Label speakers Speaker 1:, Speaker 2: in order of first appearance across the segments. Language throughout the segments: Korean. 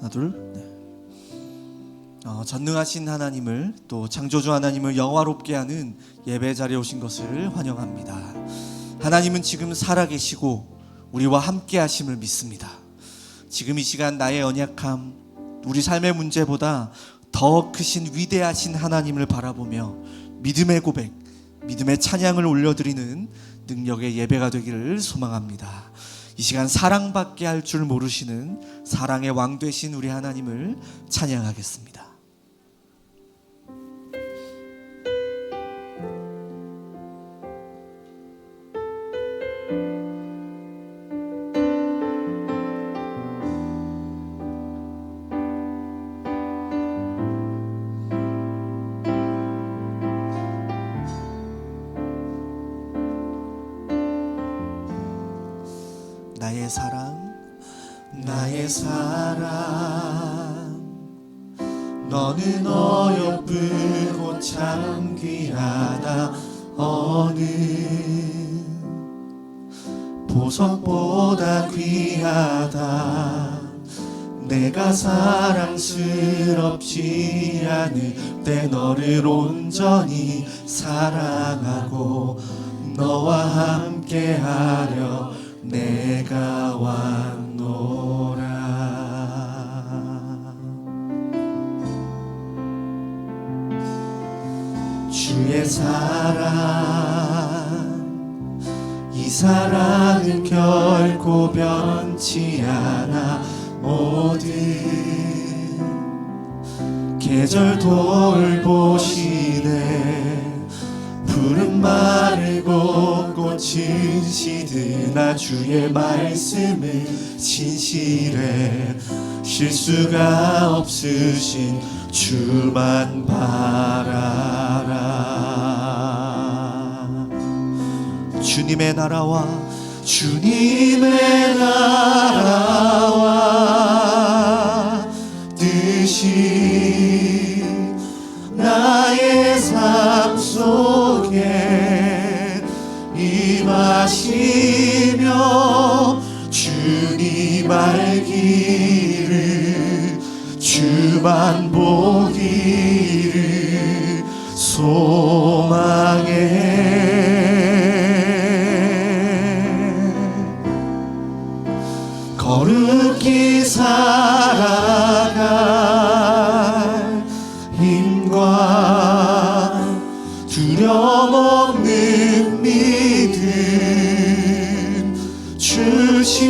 Speaker 1: 하나 둘. 네. 전능하신 하나님을, 또 창조주 하나님을 영화롭게 하는 예배 자리에 오신 것을 환영합니다. 하나님은 지금 살아계시고 우리와 함께 하심을 믿습니다. 지금 이 시간 나의 연약함, 우리 삶의 문제보다 더 크신 위대하신 하나님을 바라보며 믿음의 고백, 믿음의 찬양을 올려드리는 능력의 예배가 되기를 소망합니다. 이 시간 사랑받게 할 줄 모르시는 사랑의 왕 되신 우리 하나님을 찬양하겠습니다. 나의 사랑, 나의 사랑, 너는 어여쁘고 참 귀하다. 어느 보석보다 귀하다. 내가 사랑스럽지 않을 때 너를 온전히 사랑하고 너와 함께하려 내가 왔노라. 주의 사랑, 이 사랑은 결코 변치 않아. 모든 계절 돌보시네. 푸른 마르고 꽃은 시드나 주의 말씀은 진실해. 실수가 없으신 주만 바라라. 주님의 나라와 주님의 나라와 뜻이 나의 삶 속에 임하시며 주님 알기를 주만 보기를 소망해. 거룩히 살아갈 힘과 두려움 없는 믿음 주신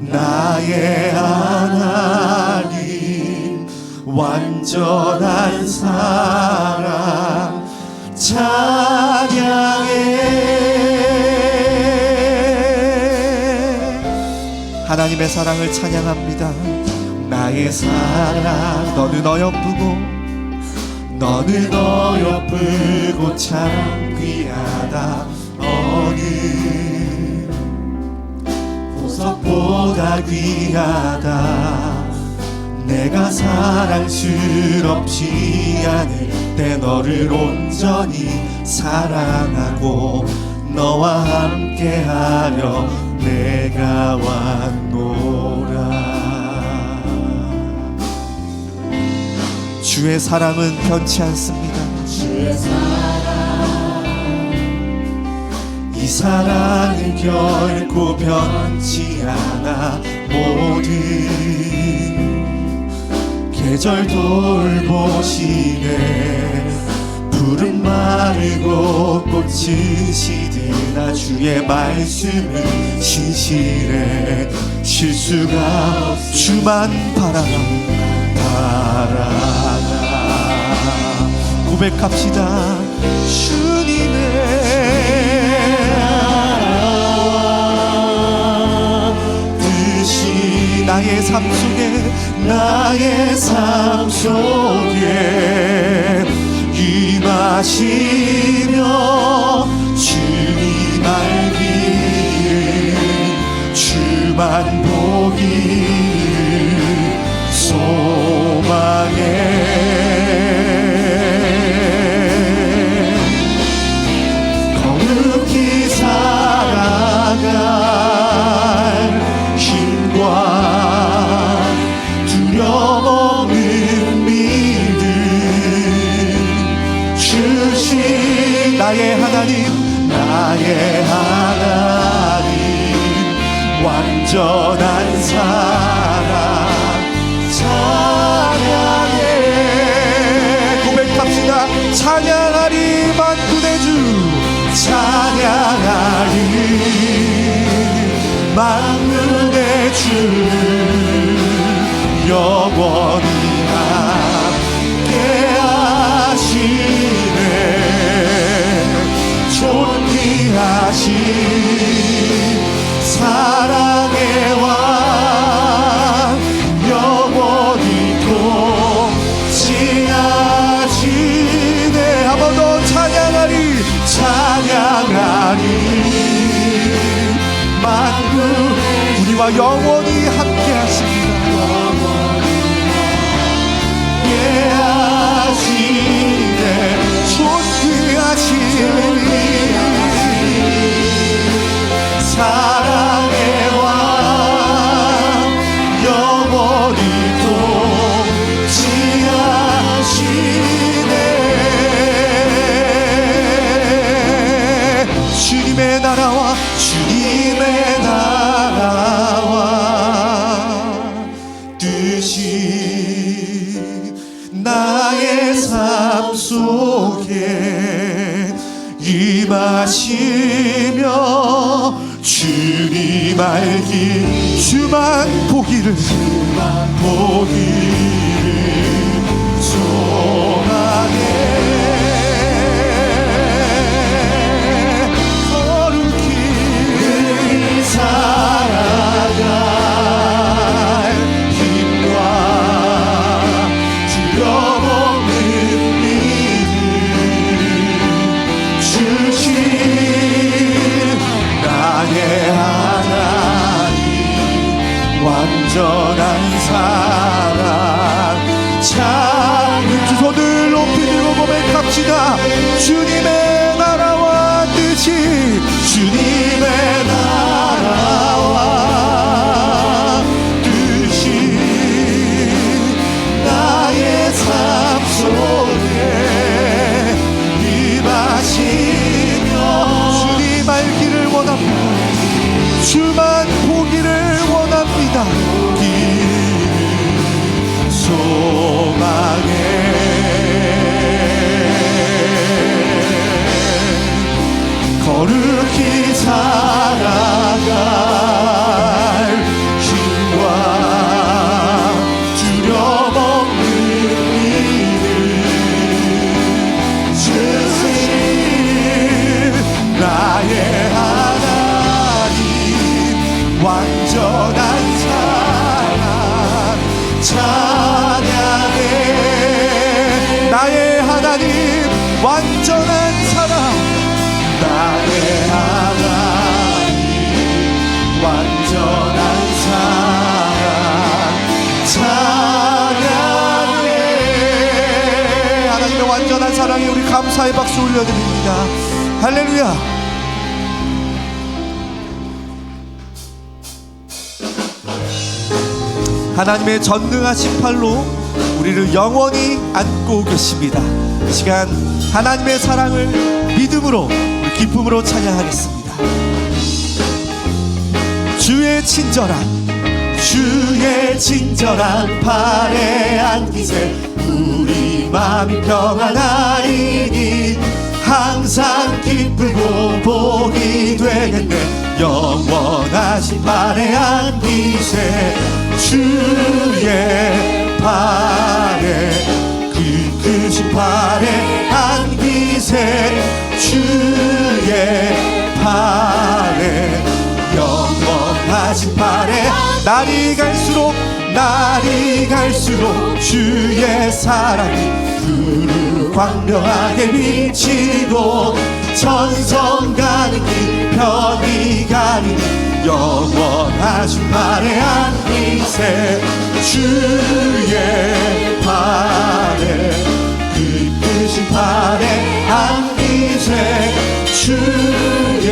Speaker 1: 나의 하나님. 완전한 사랑 찬양해. 하나님의 사랑을 찬양합니다. 나의 사랑, 너는 어여쁘고 너는 어여쁘고 참 귀하다. 어느 보석보다 귀하다. 내가 사랑스럽지 않을 때 너를 온전히 사랑하고 너와 함께하려 내가 왔노라. 주의 사랑은 변치 않습니다. 주의 사랑, 이 사랑은 결코 변치 않아. 모든 계절 돌보시네. 푸른 마르고 꽃은 시드나 주의 말씀은 진실해. 실수가 주만 바라라. 고백합시다. 주님의 뜻이 나의 삶 속에, 나의 삶 속에 임하시며 주님 알기를 주만 보기를 소망해. 거룩히 살아갈 힘과 나의 하나님 완전한 사랑 찬양해. 고백합시다. 찬양하리 만군의 주 찬양하리 만군의 주 영원히 함께 하시네. 존귀하신 사랑의 왕 영원히 통치하시네. 한 번 더 찬양하리 찬양하리 만군 우리와 영원히 함께 하십니다. 예하시네. 존귀하신 사랑의 왕 영원히 통치하시네. 주님의 나라와 주님의 나라와 뜻이 나의 삶 속에 임하시며 주님 알기 주만 보기를 소망해. 거룩히 살아갈 힘과 두려움없는 믿음 주신 나의 하나님 완전한 사랑 참. 두 손을 높이 들고 고백합시다. 주님의 나라와 뜻이 주님의 나라와 뜻이 나의 삶 속에 임하시며 주님 알기를 원합니다. 주만 보기를 원합니다. 소망해. 거룩히 살아갈 힘과 두려움없는 믿음 주신 나의 하나님 완전한 사랑 찬양해. 나의 하나님 완전한 사랑 나의 하나님 완전한 사랑 찬양해. 하나님의 완전한 사랑에 우리 감사의 박수 올려드립니다. 할렐루야. 하나님의 전능하신 팔로 우리를 영원히 안고 계십니다. 이 시간 하나님의 사랑을 믿음으로 우리 기쁨으로 찬양하겠습니다. 주의 친절한 팔에 안기세 우리 마음이 평안하리니 항상 기쁘고 복이 되겠네. 영원하신 팔에 안기세 주의 팔에 크신 팔에 안기세 주의 팔에 영원하신 팔에 날이 갈수록 주의 사랑이 그를 광명하게 비치고 전성 가는 길 편히 가니 영원하신 팔에 안기세 주의 팔에 크신 팔에 안기세 주의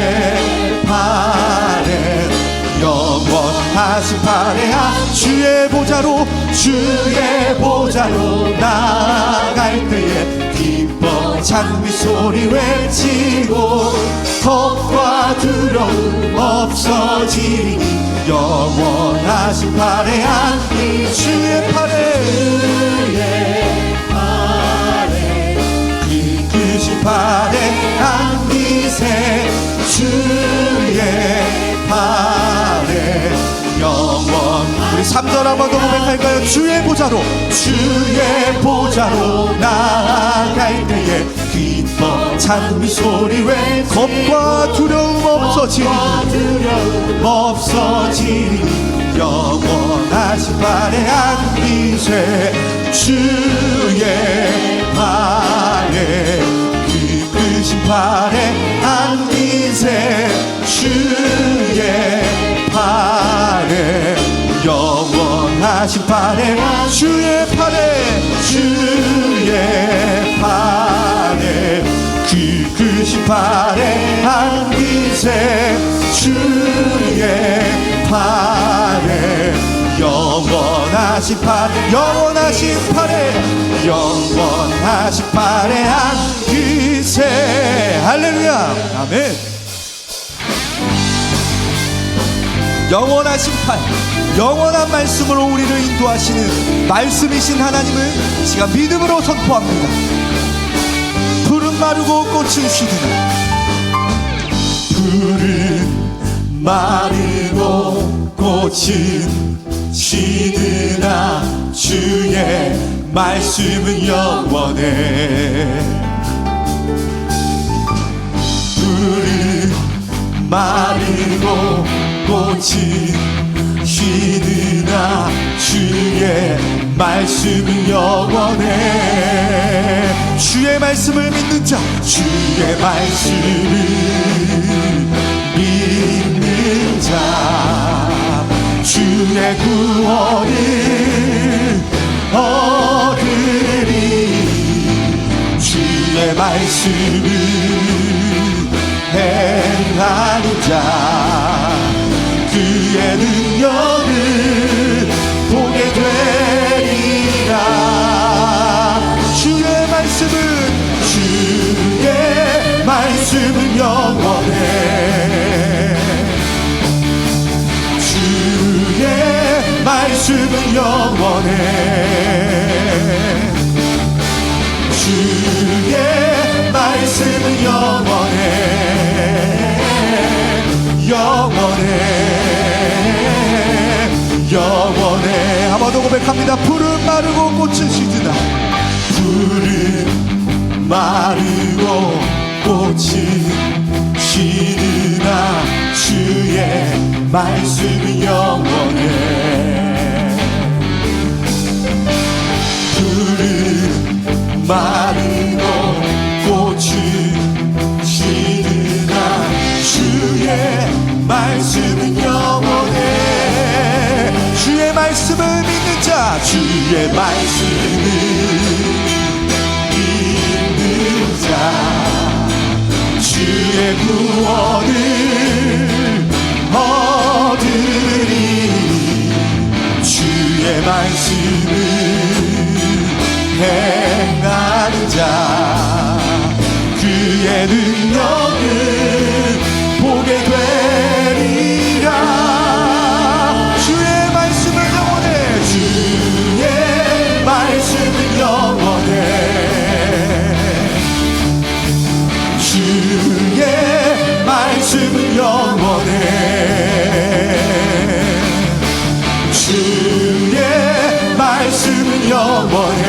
Speaker 1: 팔에 영원하신 팔에 주의 보좌로 나아갈 때에 기뻐 찬미 소리 외치고 겁과 두려움 없어지니 영원하신 팔에 안기 주의 팔에 그 크신 팔에 안기세 주의 팔에 영원. 우리 3절 한번 더 고백할까요? 주의 보좌로 나아갈 때에 기뻐 찬미 소리 외 겁과 두려움 없어지니 영원하신 팔에 안기세 주의 팔에 그 크신 팔에 안기세 주의 팔에 영원하신 팔에 주의 팔에 그 크신 팔에 안기세 주의 팔에 영원하신 팔에 안기세. 할렐루야. 아멘. 영원하신 팔, 영원한 말씀으로 우리를 인도하시는 말씀이신 하나님을 시간 믿음으로 선포합니다. 푸른 마르고 꽃은 시드나 푸른 마르고 꽃은 시드나 주의 말씀은 영원해. 푸른 마르고 꽃이 시드나 주의 말씀은 영원해. 주의 말씀을 믿는 자, 주의 말씀을 믿는 자 주의 구원을 얻으리. 주의 말씀을 행하는 자 그의 능력을 보게 되리라. 주의 말씀은 영원해. 주의 말씀은 영원해. 주의 말씀은 영원해. 영원해. 한 번 더 고백합니다. 푸른 마르고 꽃은 시드나 푸른 마르고 꽃은 시드나 주의 말씀은 영원해. 푸른 마르고 꽃은 시드나 주의 말씀은 영원해. 주의 말씀을 믿는 자, 주의 말씀을 믿는 자 주의 구원을 얻으리. 주의 말씀을 행하는 자 그의 능력을 보게 되리라. 주의 말씀은 영원해. 주의 말씀은 영원해. 주의 말씀은 영원해. 주의 말씀은 영원해.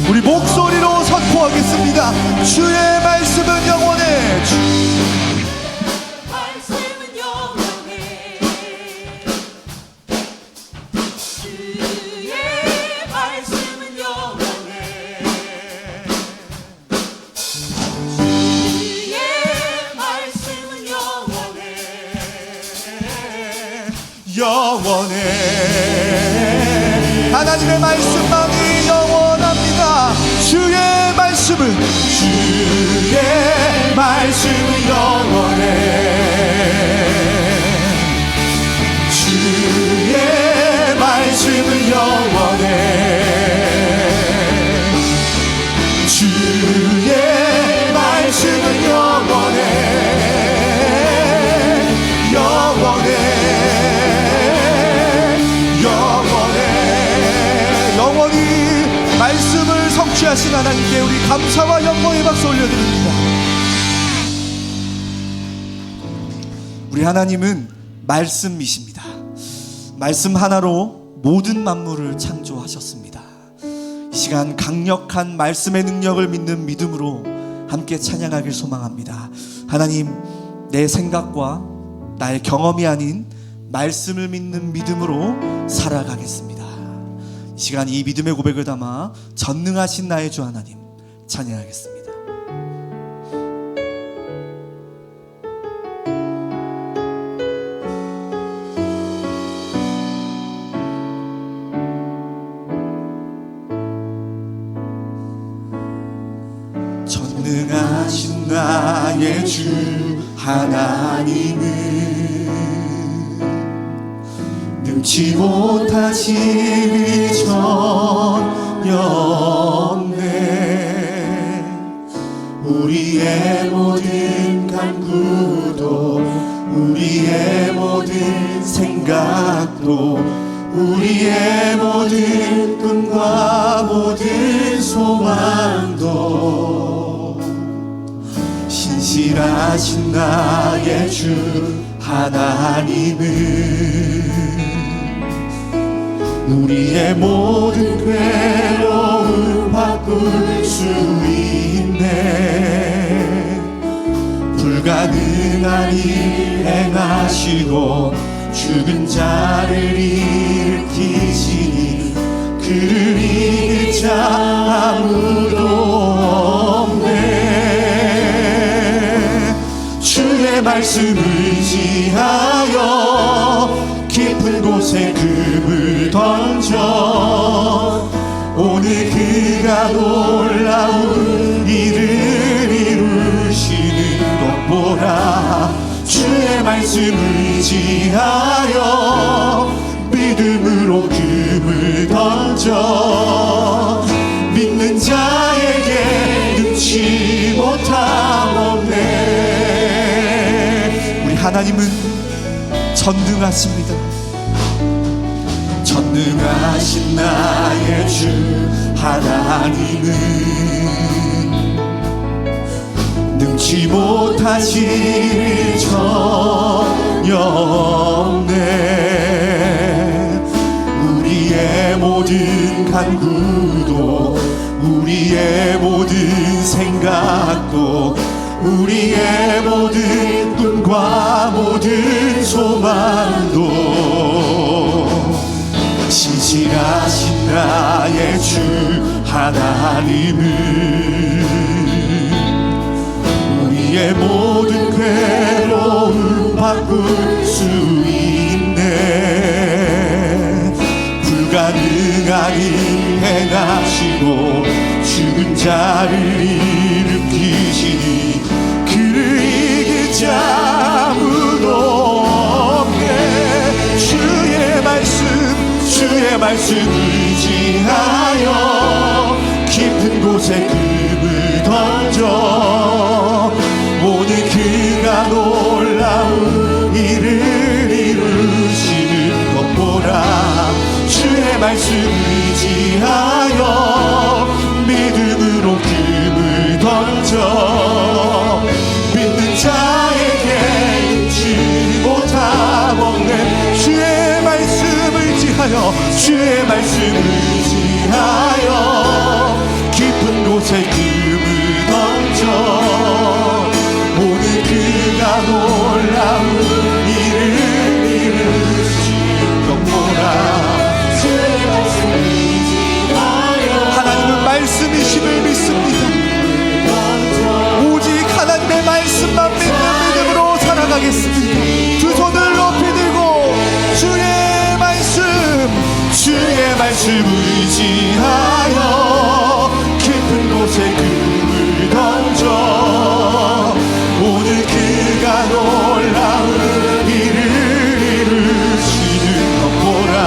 Speaker 1: 우리 목소리로 선포하겠습니다. 주의 말씀은 영원해.
Speaker 2: 말씀은 영원해. 주의 말씀은 영원해. 주의 말씀은
Speaker 1: 영원해. 하나님의 말씀만이 영원합니다. 주의 말씀은 영원해. 주의 말씀은 영원해. 주의 말씀은 영원해 영원해 영원해 영원히 말씀을 성취하신 하나님께 우리 감사와 영광의 박수 올려드립니다. 우리 하나님은 말씀이십니다. 말씀 하나로 모든 만물을 창조하셨습니다. 이 시간 강력한 말씀의 능력을 믿는 믿음으로 함께 찬양하길 소망합니다. 하나님, 내 생각과 나의 경험이 아닌 말씀을 믿는 믿음으로 살아가겠습니다. 이 시간 이 믿음의 고백을 담아 전능하신 나의 주 하나님 찬양하겠습니다. 전능하신 나의 주 하나님은 능치 못하실 일이 전혀 없네. 우리의 모든 간구도 우리의 모든 생각도 우리의 모든 꿈과 모든 소망도 신실하신 나의 주 하나님은 우리의 모든 괴로움 바꿀 수 있네. 불가능한 일 행하시고 죽은 자를 일으키시니 그를 이길 자 아무도 없네. 주의 말씀을 의지하여 깊은 곳에 금을 던져 오늘 그가 놀라운 일을 이루시는 것 보라. 주의 말씀을 의지하여 믿음으로 금을 던져 믿는 자에게 능치 못함 없네. 우리 하나님은 전능하십니다. 전능하신 나의 주 하나님은 능치 못하실 일 전혀 없네. 우리의 모든 간구도 우리의 모든 생각도 우리의 모든 꿈과 모든 소망도 신실하신 나의 주 하나님은 우리의 모든 괴로움 바꿀 수 있네. 불가능한 일 행하시고 죽은 자를 일으키시니 그를 이길 자 아무도 없네. 주의 말씀 의지하여 깊은 곳에 금을 던져 오늘 그가 놀라운 일을 이루시는 것 보라. 주의 말씀 의지하여 믿음으로 금을 던져 믿는 자에게 잊지 못함 없네. 주의 말씀 의지하여 주의 말씀 의지하여 깊은 곳에 금을 던져 오늘 그가 놀라운 일을 이루신 것 보라. 주의 말씀 의지하여 하나님은 말씀이심을 믿습니다. 오직 하나님의 말씀만 믿는 믿음으로 살아가겠습니다. 두 손을 높이 들고 주의 말씀 의지하여 깊은 곳에 금을 던져 오늘 그가 놀라운 일을 이루시는 것 보라.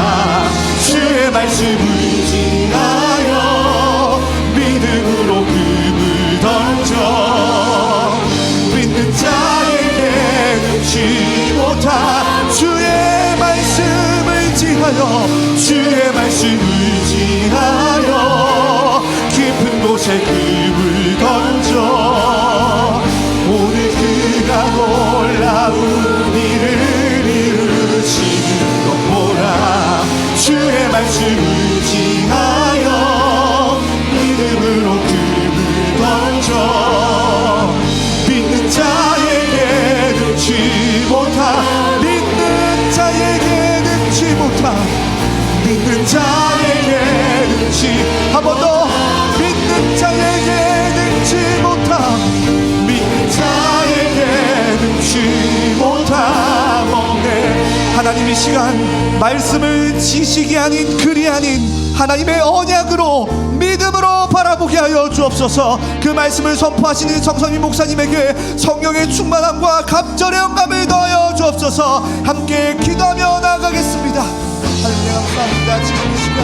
Speaker 1: 주의 말씀 의지하여 믿음으로 금을 의지하여 주의 말씀 의지하여 깊은 곳에 금을 던져 오늘 그가 놀라운 일을 이루시는 것 보라. 주의 말씀 의지하여 믿음으로 금을 던져 믿는 자에게 능치 못한 믿는 자에게 능치 못한 믿는 자에게 능치 한 번 더 믿는 자에게 능치 못한 믿는 자에게 능치 못하겠네. 하나님 이 시간 말씀을 지식이 아닌 글이 아닌 하나님의 언약으로 믿음으로 바라보게 하여 주옵소서. 그 말씀을 선포하시는 정성민 목사님에게 성령의 충만함과 감절의 영감을 더하여 주옵소서. 함께 기도하며 나아가겠습니다. 하나님 감사합니다. 지금 이 시간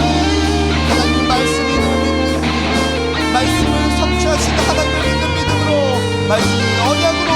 Speaker 1: 하나님 말씀이 믿는 말씀을 성취하시는 하나님을 믿는 믿음으로 말씀을 언약으로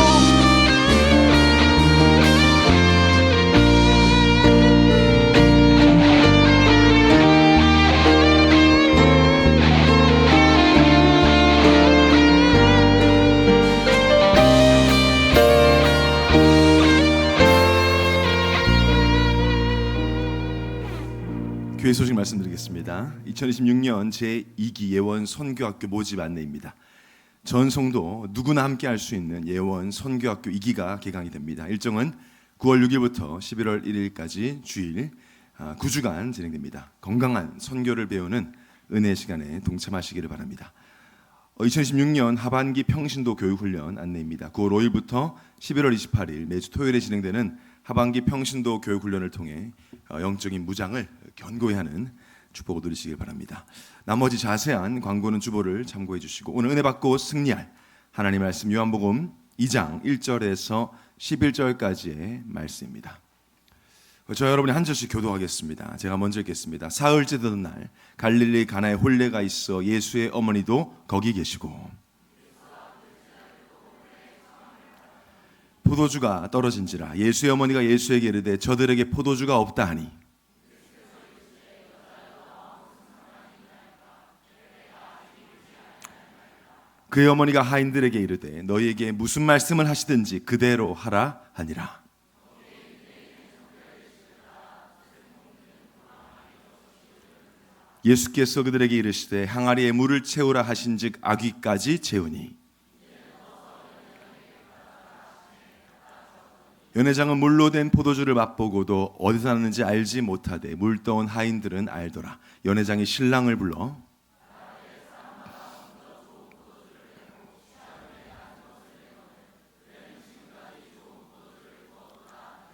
Speaker 3: 교회 소식 말씀드리겠습니다. 2026년 제2기 예원 선교학교 모집 안내입니다. 전 성도 누구나 함께 할 수 있는 예원 선교학교 2기가 개강이 됩니다. 일정은 9월 6일부터 11월 1일까지 주일 9주간 진행됩니다. 건강한 선교를 배우는 은혜 시간에 동참하시기를 바랍니다. 2026년 하반기 평신도 교육훈련 안내입니다. 9월 5일부터 11월 28일 매주 토요일에 진행되는 하반기 평신도 교육훈련을 통해 영적인 무장을 견고히 하는 축복을 누리시길 바랍니다. 나머지 자세한 광고는 주보를 참고해 주시고 오늘 은혜 받고 승리할 하나님 말씀 요한복음 2장 1절에서 11절까지의 말씀입니다. 저 여러분이 한 절씩 교도하겠습니다. 제가 먼저 읽겠습니다. 사흘째 되던 날 갈릴리 가나에 혼례가 있어 예수의 어머니도 거기 계시고 포도주가 떨어진지라 예수의 어머니가 예수에게 이르되 저들에게 포도주가 없다 하니 그의 어머니가 하인들에게 이르되 너희에게 무슨 말씀을 하시든지 그대로 하라 하니라. 예수께서 그들에게 이르시되 항아리에 물을 채우라 하신즉 아귀까지 채우니 연회장은 물로 된 포도주를 맛보고도 어디서 났는지 알지 못하되 물 떠온 하인들은 알더라. 연회장이 신랑을 불러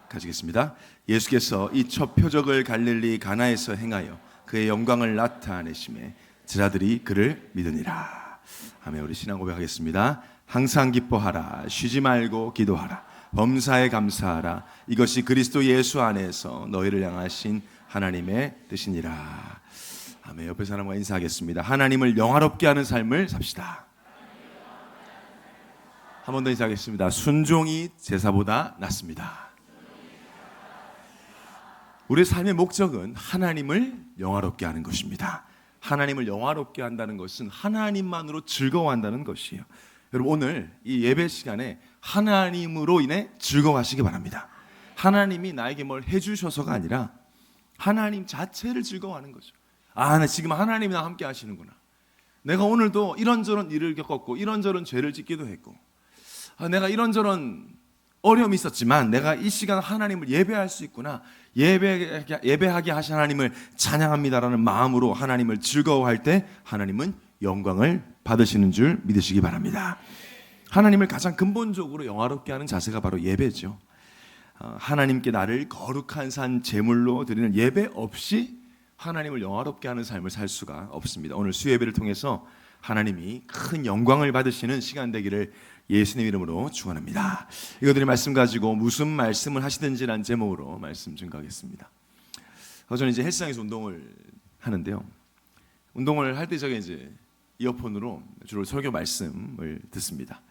Speaker 3: 가지겠습니다. 예수께서 이 첫 표적을 갈릴리 가나에서 행하여 그의 영광을 나타내심에 제자들이 그를 믿으니라. 아멘. 우리 신앙 고백하겠습니다. 항상 기뻐하라. 쉬지 말고 기도하라. 범사에 감사하라. 이것이 그리스도 예수 안에서 너희를 향하신 하나님의 뜻이니라. 아멘. 옆에 사람과 인사하겠습니다. 하나님을 영화롭게 하는 삶을 삽시다. 한 번 더 인사하겠습니다. 순종이 제사보다 낫습니다. 우리의 삶의 목적은 하나님을 영화롭게 하는 것입니다. 하나님을 영화롭게 한다는 것은 하나님만으로 즐거워한다는 것이에요. 여러분 오늘 이 예배 시간에 하나님으로 인해 즐거워하시기 바랍니다. 하나님이 나에게 뭘 해주셔서가 아니라 하나님 자체를 즐거워하는 거죠. 나 지금 하나님이 나와 함께 하시는구나. 내가 오늘도 이런저런 일을 겪었고 이런저런 죄를 짓기도 했고 내가 이런저런 어려움이 있었지만 내가 이 시간 하나님을 예배할 수 있구나. 예배하게 하신 하나님을 찬양합니다라는 마음으로 하나님을 즐거워할 때 하나님은 영광을 받으시는 줄 믿으시기 바랍니다. 하나님을 가장 근본적으로 영화롭게 하는 자세가 바로 예배죠. 하나님께 나를 거룩한 산 제물로 드리는 예배 없이 하나님을 영화롭게 하는 삶을 살 수가 없습니다. 오늘 수예배를 통해서 하나님이 큰 영광을 받으시는 시간 되기를 예수님 이름으로 축원합니다. 이거들이 말씀 가지고 무슨 말씀을 하시든지라는 제목으로 말씀 증거하겠습니다. 저는 이제 헬스장에서 운동을 하는데요. 운동을 할 때 제가 이제 이어폰으로 주로 설교 말씀을 듣습니다.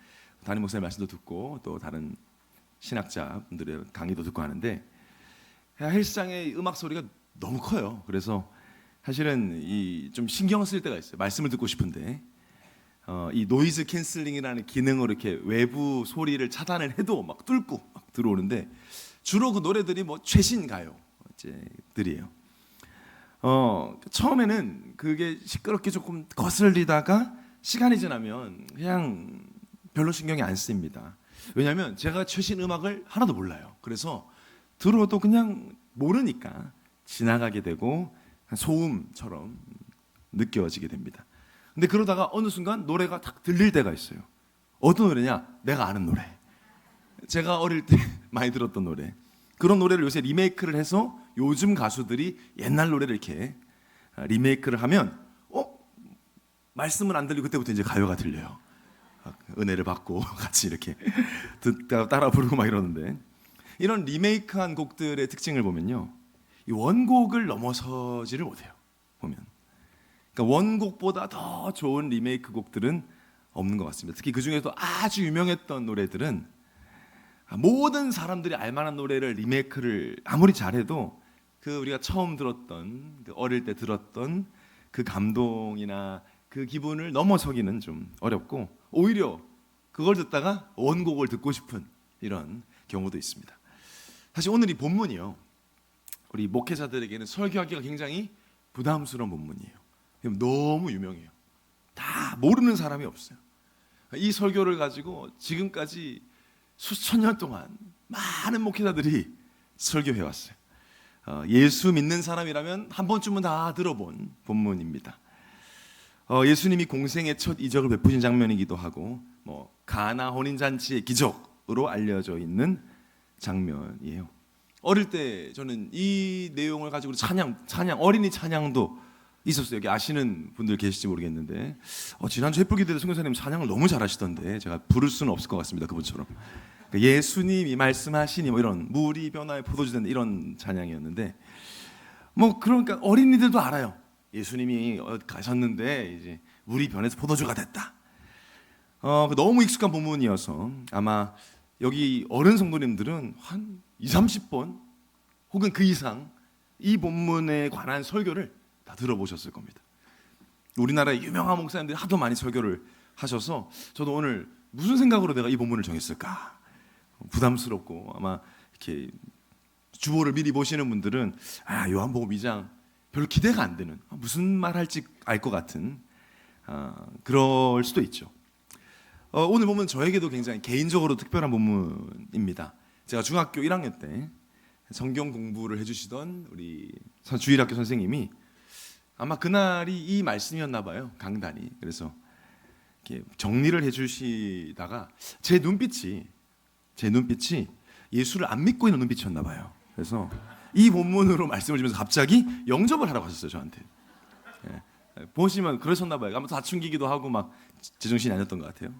Speaker 3: 담임 목사님 말씀도 듣고 또 다른 신학자 분들의 강의도 듣고 하는데 헬스장의 음악 소리가 너무 커요. 그래서 사실은 이 좀 신경 쓸 때가 있어요. 말씀을 듣고 싶은데 이 노이즈 캔슬링이라는 기능으로 이렇게 외부 소리를 차단을 해도 막 뚫고 막 들어오는데 주로 그 노래들이 뭐 최신 가요들이에요. 처음에는 그게 시끄럽게 조금 거슬리다가 시간이 지나면 그냥 별로 신경이 안 쓰입니다. 왜냐하면 제가 최신 음악을 하나도 몰라요. 그래서 들어도 그냥 모르니까 지나가게 되고 소음처럼 느껴지게 됩니다. 근데 그러다가 어느 순간 노래가 딱 들릴 때가 있어요. 어떤 노래냐? 내가 아는 노래. 제가 어릴 때 많이 들었던 노래. 그런 노래를 요새 리메이크를 해서 요즘 가수들이 옛날 노래를 이렇게 리메이크를 하면 말씀은 안 들리고 그때부터 이제 가요가 들려요. 은혜를 받고 같이 이렇게 듣다 따라 부르고 막 이러는데 이런 리메이크한 곡들의 특징을 보면요. 이 원곡을 넘어서지를 못해요. 보면. 그러니까 원곡보다 더 좋은 리메이크 곡들은 없는 것 같습니다. 특히 그 중에서도 아주 유명했던 노래들은 모든 사람들이 알만한 노래를 리메이크를 아무리 잘해도 그 우리가 처음 들었던 그 어릴 때 들었던 그 감동이나 그 기분을 넘어서기는 좀 어렵고 오히려 그걸 듣다가 원곡을 듣고 싶은 이런 경우도 있습니다. 사실 오늘 이 본문이요. 우리 목회자들에게는 설교하기가 굉장히 부담스러운 본문이에요. 너무 유명해요. 다 모르는 사람이 없어요. 이 설교를 가지고 지금까지 수천 년 동안 많은 목회자들이 설교해 왔어요. 예수 믿는 사람이라면 한 번쯤은 다 들어본 본문입니다. 예수님이 공생의 첫 이적을 베푸신 장면이기도 하고 뭐 가나 혼인잔치의 기적으로 알려져 있는 장면이에요. 어릴 때 저는 이 내용을 가지고 찬양 어린이 찬양도 있었어요. 여기 아시는 분들 계실지 모르겠는데 지난주 햇불기대회 선교사님 찬양을 너무 잘하시던데 제가 부를 수는 없을 것 같습니다. 그분처럼. 그러니까 예수님이 말씀하시니 뭐 이런 물이 변화에 포도주 된다 이런 찬양이었는데 뭐 그러니까 어린이들도 알아요. 예수님이 가셨는데 이제 물이 변해서 포도주가 됐다. 너무 익숙한 본문이어서 아마 여기 어른 성도님들은 한 20-30번 혹은 그 이상 이 본문에 관한 설교를 다 들어보셨을 겁니다. 우리나라의 유명한 목사님들이 하도 많이 설교를 하셔서 저도 오늘 무슨 생각으로 내가 이 본문을 정했을까 부담스럽고 아마 이렇게 주보를 미리 보시는 분들은 요한복음 2장 별로 기대가 안 되는 무슨 말 할지 알 것 같은 그럴 수도 있죠. 오늘 보면 저에게도 굉장히 개인적으로 특별한 본문입니다. 제가 중학교 1학년 때 성경 공부를 해주시던 우리 주일학교 선생님이 아마 그날이 이 말씀이었나 봐요. 강단이. 그래서 이렇게 정리를 해주시다가 제 눈빛이 예수를 안 믿고 있는 눈빛이었나 봐요. 그래서 이 본문으로 말씀을 주면서 갑자기 영접을 하라고 하셨어요. 저한테. 보시면 그러셨나 봐요. 아마 사춘기기도 하고 막 제정신이 아니었던 것 같아요.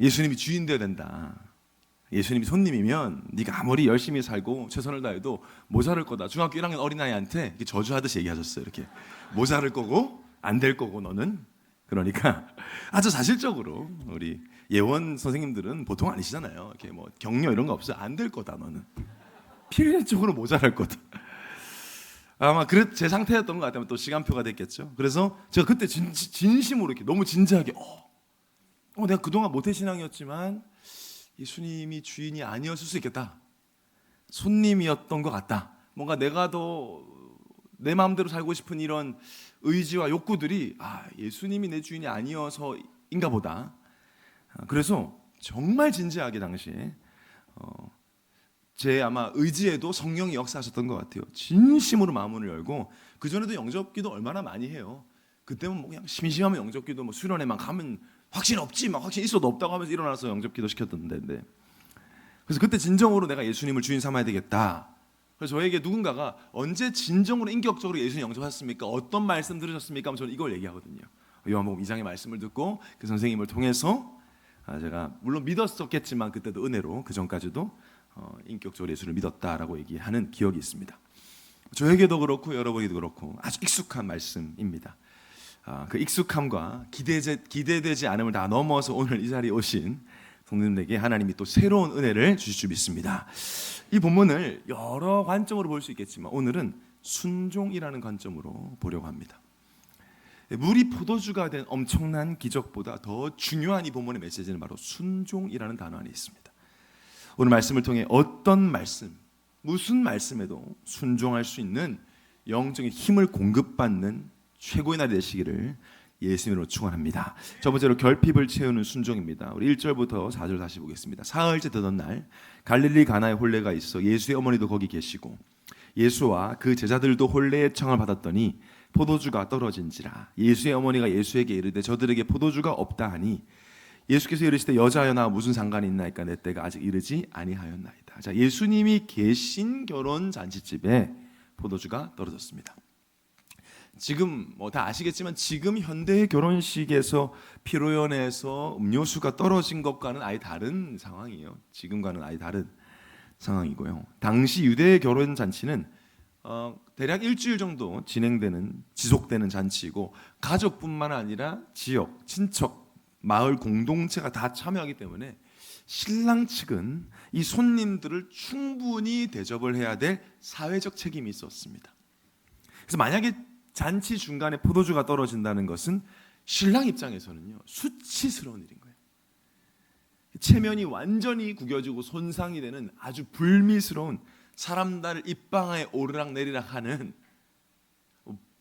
Speaker 3: 예수님이 주인 되어야 된다. 예수님이 손님이면 네가 아무리 열심히 살고 최선을 다해도 모자랄 거다. 중학교 1학년 어린아이한테 이렇게 저주하듯이 얘기하셨어요. 이렇게 모자랄 거고 안 될 거고 너는. 그러니까 아주 사실적으로 우리 예원 선생님들은 보통 아니시잖아요. 이렇게 뭐 격려 이런 거 없어요. 안 될 거다 너는. 필연적으로 모자랄 거다. 아마 제 상태였던 것 같아요. 또 시간표가 됐겠죠. 그래서 제가 그때 진심으로 이렇게 너무 진지하게 내가 그동안 모태신앙이었지만 예수님이 주인이 아니었을 수 있겠다. 손님이었던 것 같다. 뭔가 내가 더 내 마음대로 살고 싶은 이런 의지와 욕구들이 예수님이 내 주인이 아니어서인가 보다. 그래서 정말 진지하게 당시에 제 아마 의지에도 성령이 역사하셨던 것 같아요. 진심으로 마음을 열고 그 전에도 영접기도 얼마나 많이 해요. 그때는 뭐 그냥 심심하면 영접기도 뭐 수련회만 가면 확신 없지 막 확신 있어도 없다고 하면서 일어나서 영접기도 시켰던데. 그래서 그때 진정으로 내가 예수님을 주인 삼아야 되겠다. 그래서 저에게 누군가가 언제 진정으로 인격적으로 예수님 영접하셨습니까? 어떤 말씀 들으셨습니까? 하면 저는 이걸 얘기하거든요. 요한복음 2장의 말씀을 듣고 그 선생님을 통해서 제가 물론 믿었었겠지만 그때도 은혜로 그 전까지도 인격적으로 예수를 믿었다라고 얘기하는 기억이 있습니다. 저에게도 그렇고 여러분에게도 그렇고 아주 익숙한 말씀입니다. 그 익숙함과 기대되지 않음을 다 넘어서 오늘 이 자리에 오신 성도님에게 하나님이 또 새로운 은혜를 주실 줄 믿습니다. 이 본문을 여러 관점으로 볼 수 있겠지만 오늘은 순종이라는 관점으로 보려고 합니다. 물이 포도주가 된 엄청난 기적보다 더 중요한 이 본문의 메시지는 바로 순종이라는 단어 안에 있습니다. 오늘 말씀을 통해 어떤 말씀, 무슨 말씀에도 순종할 수 있는 영적인 힘을 공급받는 최고의 날이 되시기를 예수님으로 축원합니다. 첫 번째로 결핍을 채우는 순종입니다. 우리 1절부터 4절 다시 보겠습니다. 사흘째 되던 날 갈릴리 가나에 혼례가 있어 예수의 어머니도 거기 계시고 예수와 그 제자들도 혼례의 청을 받았더니 포도주가 떨어진지라. 예수의 어머니가 예수에게 이르되 저들에게 포도주가 없다 하니 예수께서 이르시되 여자여 나 무슨 상관이 있나이까 내 때가 아직 이르지 아니하였나이다. 자, 예수님이 계신 결혼 잔치집에 포도주가 떨어졌습니다. 지금 뭐 다 아시겠지만 지금 현대의 결혼식에서 피로연에서 음료수가 떨어진 것과는 아예 다른 상황이에요. 지금과는 아예 다른 상황이고요. 당시 유대의 결혼 잔치는 대략 일주일 정도 지속되는 잔치이고 가족뿐만 아니라 지역, 친척, 마을 공동체가 다 참여하기 때문에 신랑 측은 이 손님들을 충분히 대접을 해야 될 사회적 책임이 있었습니다. 그래서 만약에 잔치 중간에 포도주가 떨어진다는 것은 신랑 입장에서는요 수치스러운 일인 거예요. 체면이 완전히 구겨지고 손상이 되는 아주 불미스러운 사람들을 입방아에 오르락내리락 하는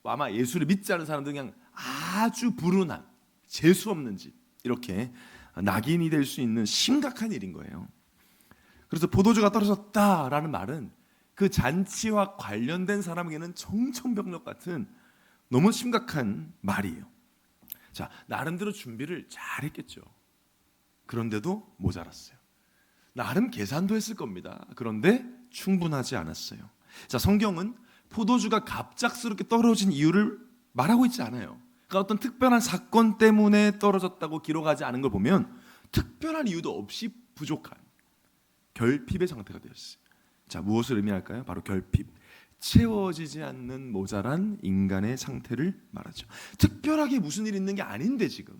Speaker 3: 아마 예수를 믿지 않은 사람들은 그냥 아주 불운한 재수 없는 집 이렇게 낙인이 될 수 있는 심각한 일인 거예요. 그래서 포도주가 떨어졌다라는 말은 그 잔치와 관련된 사람에게는 청천벽력 같은 너무 심각한 말이에요. 자, 나름대로 준비를 잘했겠죠. 그런데도 모자랐어요. 나름 계산도 했을 겁니다. 그런데 충분하지 않았어요. 자, 성경은 포도주가 갑작스럽게 떨어진 이유를 말하고 있지 않아요. 그러니까 어떤 특별한 사건 때문에 떨어졌다고 기록하지 않은 걸 보면 특별한 이유도 없이 부족한 결핍의 상태가 되었어요. 자, 무엇을 의미할까요? 바로 결핍. 채워지지 않는 모자란 인간의 상태를 말하죠. 특별하게 무슨 일이 있는 게 아닌데 지금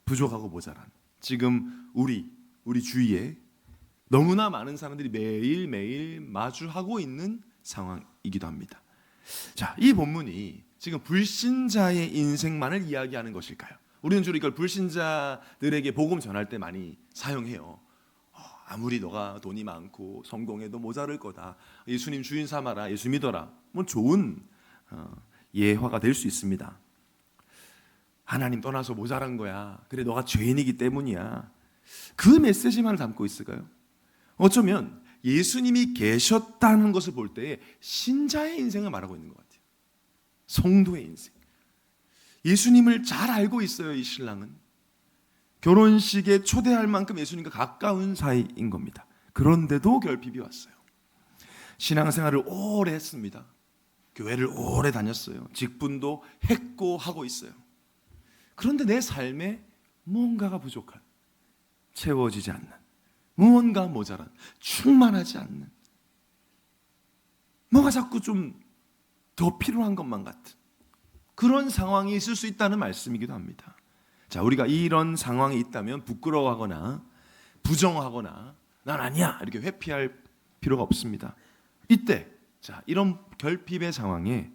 Speaker 3: 부족하고 모자란 지금 우리 주위에 너무나 많은 사람들이 매일매일 마주하고 있는 상황이기도 합니다. 자, 이 본문이 지금 불신자의 인생만을 이야기하는 것일까요? 우리는 주로 이걸 불신자들에게 복음 전할 때 많이 사용해요. 아무리 너가 돈이 많고 성공해도 모자랄 거다. 예수님 주인 삼아라. 예수 믿어라. 뭐 좋은 예화가 될 수 있습니다. 하나님 떠나서 모자란 거야. 그래 너가 죄인이기 때문이야. 그 메시지만을 담고 있을까요? 어쩌면 예수님이 계셨다는 것을 볼 때 신자의 인생을 말하고 있는 것 같아요. 성도의 인생. 예수님을 잘 알고 있어요. 이 신랑은. 결혼식에 초대할 만큼 예수님과 가까운 사이인 겁니다. 그런데도 결핍이 왔어요. 신앙생활을 오래 했습니다. 교회를 오래 다녔어요. 직분도 했고 하고 있어요. 그런데 내 삶에 무언가가 부족한, 채워지지 않는, 무언가 모자란, 충만하지 않는, 뭐가 자꾸 좀 더 필요한 것만 같은 그런 상황이 있을 수 있다는 말씀이기도 합니다. 자, 우리가 이런 상황에 있다면 부끄러워하거나 부정하거나 난 아니야 이렇게 회피할 필요가 없습니다. 이때 자, 이런 결핍의 상황에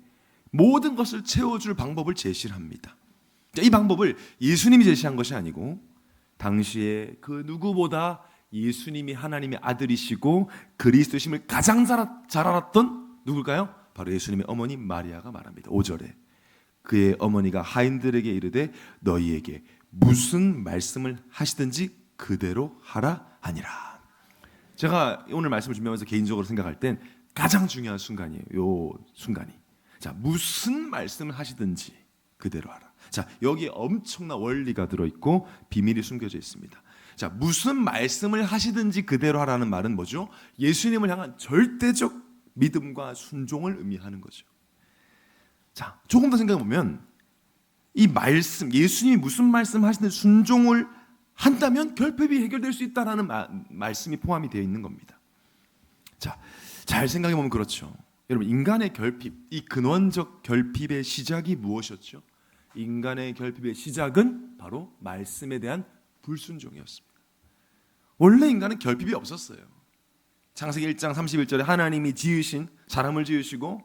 Speaker 3: 모든 것을 채워줄 방법을 제시를 합니다. 자, 이 방법을 예수님이 제시한 것이 아니고 당시에 그 누구보다 예수님이 하나님의 아들이시고 그리스도심을 가장 잘 알았던 누굴까요? 바로 예수님의 어머니 마리아가 말합니다. 5절에 그의 어머니가 하인들에게 이르되 너희에게 무슨 말씀을 하시든지 그대로 하라 하니라. 제가 오늘 말씀을 준비하면서 개인적으로 생각할 땐 가장 중요한 순간이에요. 요 순간이. 자, 무슨 말씀을 하시든지 그대로 하라. 자, 여기에 엄청난 원리가 들어있고 비밀이 숨겨져 있습니다. 자, 무슨 말씀을 하시든지 그대로 하라는 말은 뭐죠? 예수님을 향한 절대적 믿음과 순종을 의미하는 거죠. 자, 조금 더 생각해 보면 이 말씀, 예수님이 무슨 말씀 하시는지 순종을 한다면 결핍이 해결될 수 있다라는 말씀이 포함이 되어 있는 겁니다. 자, 잘 생각해 보면 그렇죠. 여러분, 인간의 결핍, 이 근원적 결핍의 시작이 무엇이었죠? 인간의 결핍의 시작은 바로 말씀에 대한 불순종이었습니다. 원래 인간은 결핍이 없었어요. 창세기 1장 31절에 하나님이 지으신 사람을 지으시고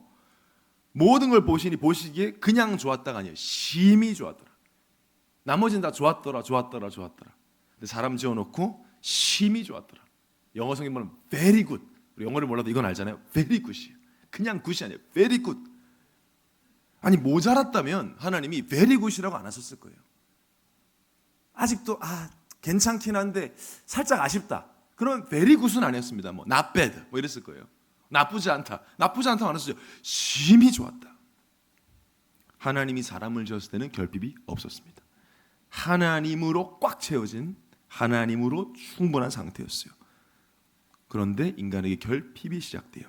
Speaker 3: 모든 걸 보시니 보시기에 그냥 좋았다가 아니에요. 심히 좋았더라. 나머지는 다 좋았더라. 근데 사람 지어놓고 심히 좋았더라. 영어 성경 보면 very good. 우리 영어를 몰라도 이건 알잖아요. very good이에요. 그냥 굿이 아니에요. very good. 아니 모자랐다면 하나님이 very good이라고 안 하셨을 거예요. 아직도 괜찮긴 한데 살짝 아쉽다. 그럼 very good은 아니었습니다. 뭐 not bad 뭐 이랬을 거예요. 나쁘지 않다 안 했어요. 심히 좋았다. 하나님이 사람을 지었을 때는 결핍이 없었습니다. 하나님으로 꽉 채워진, 하나님으로 충분한 상태였어요. 그런데 인간에게 결핍이 시작돼요.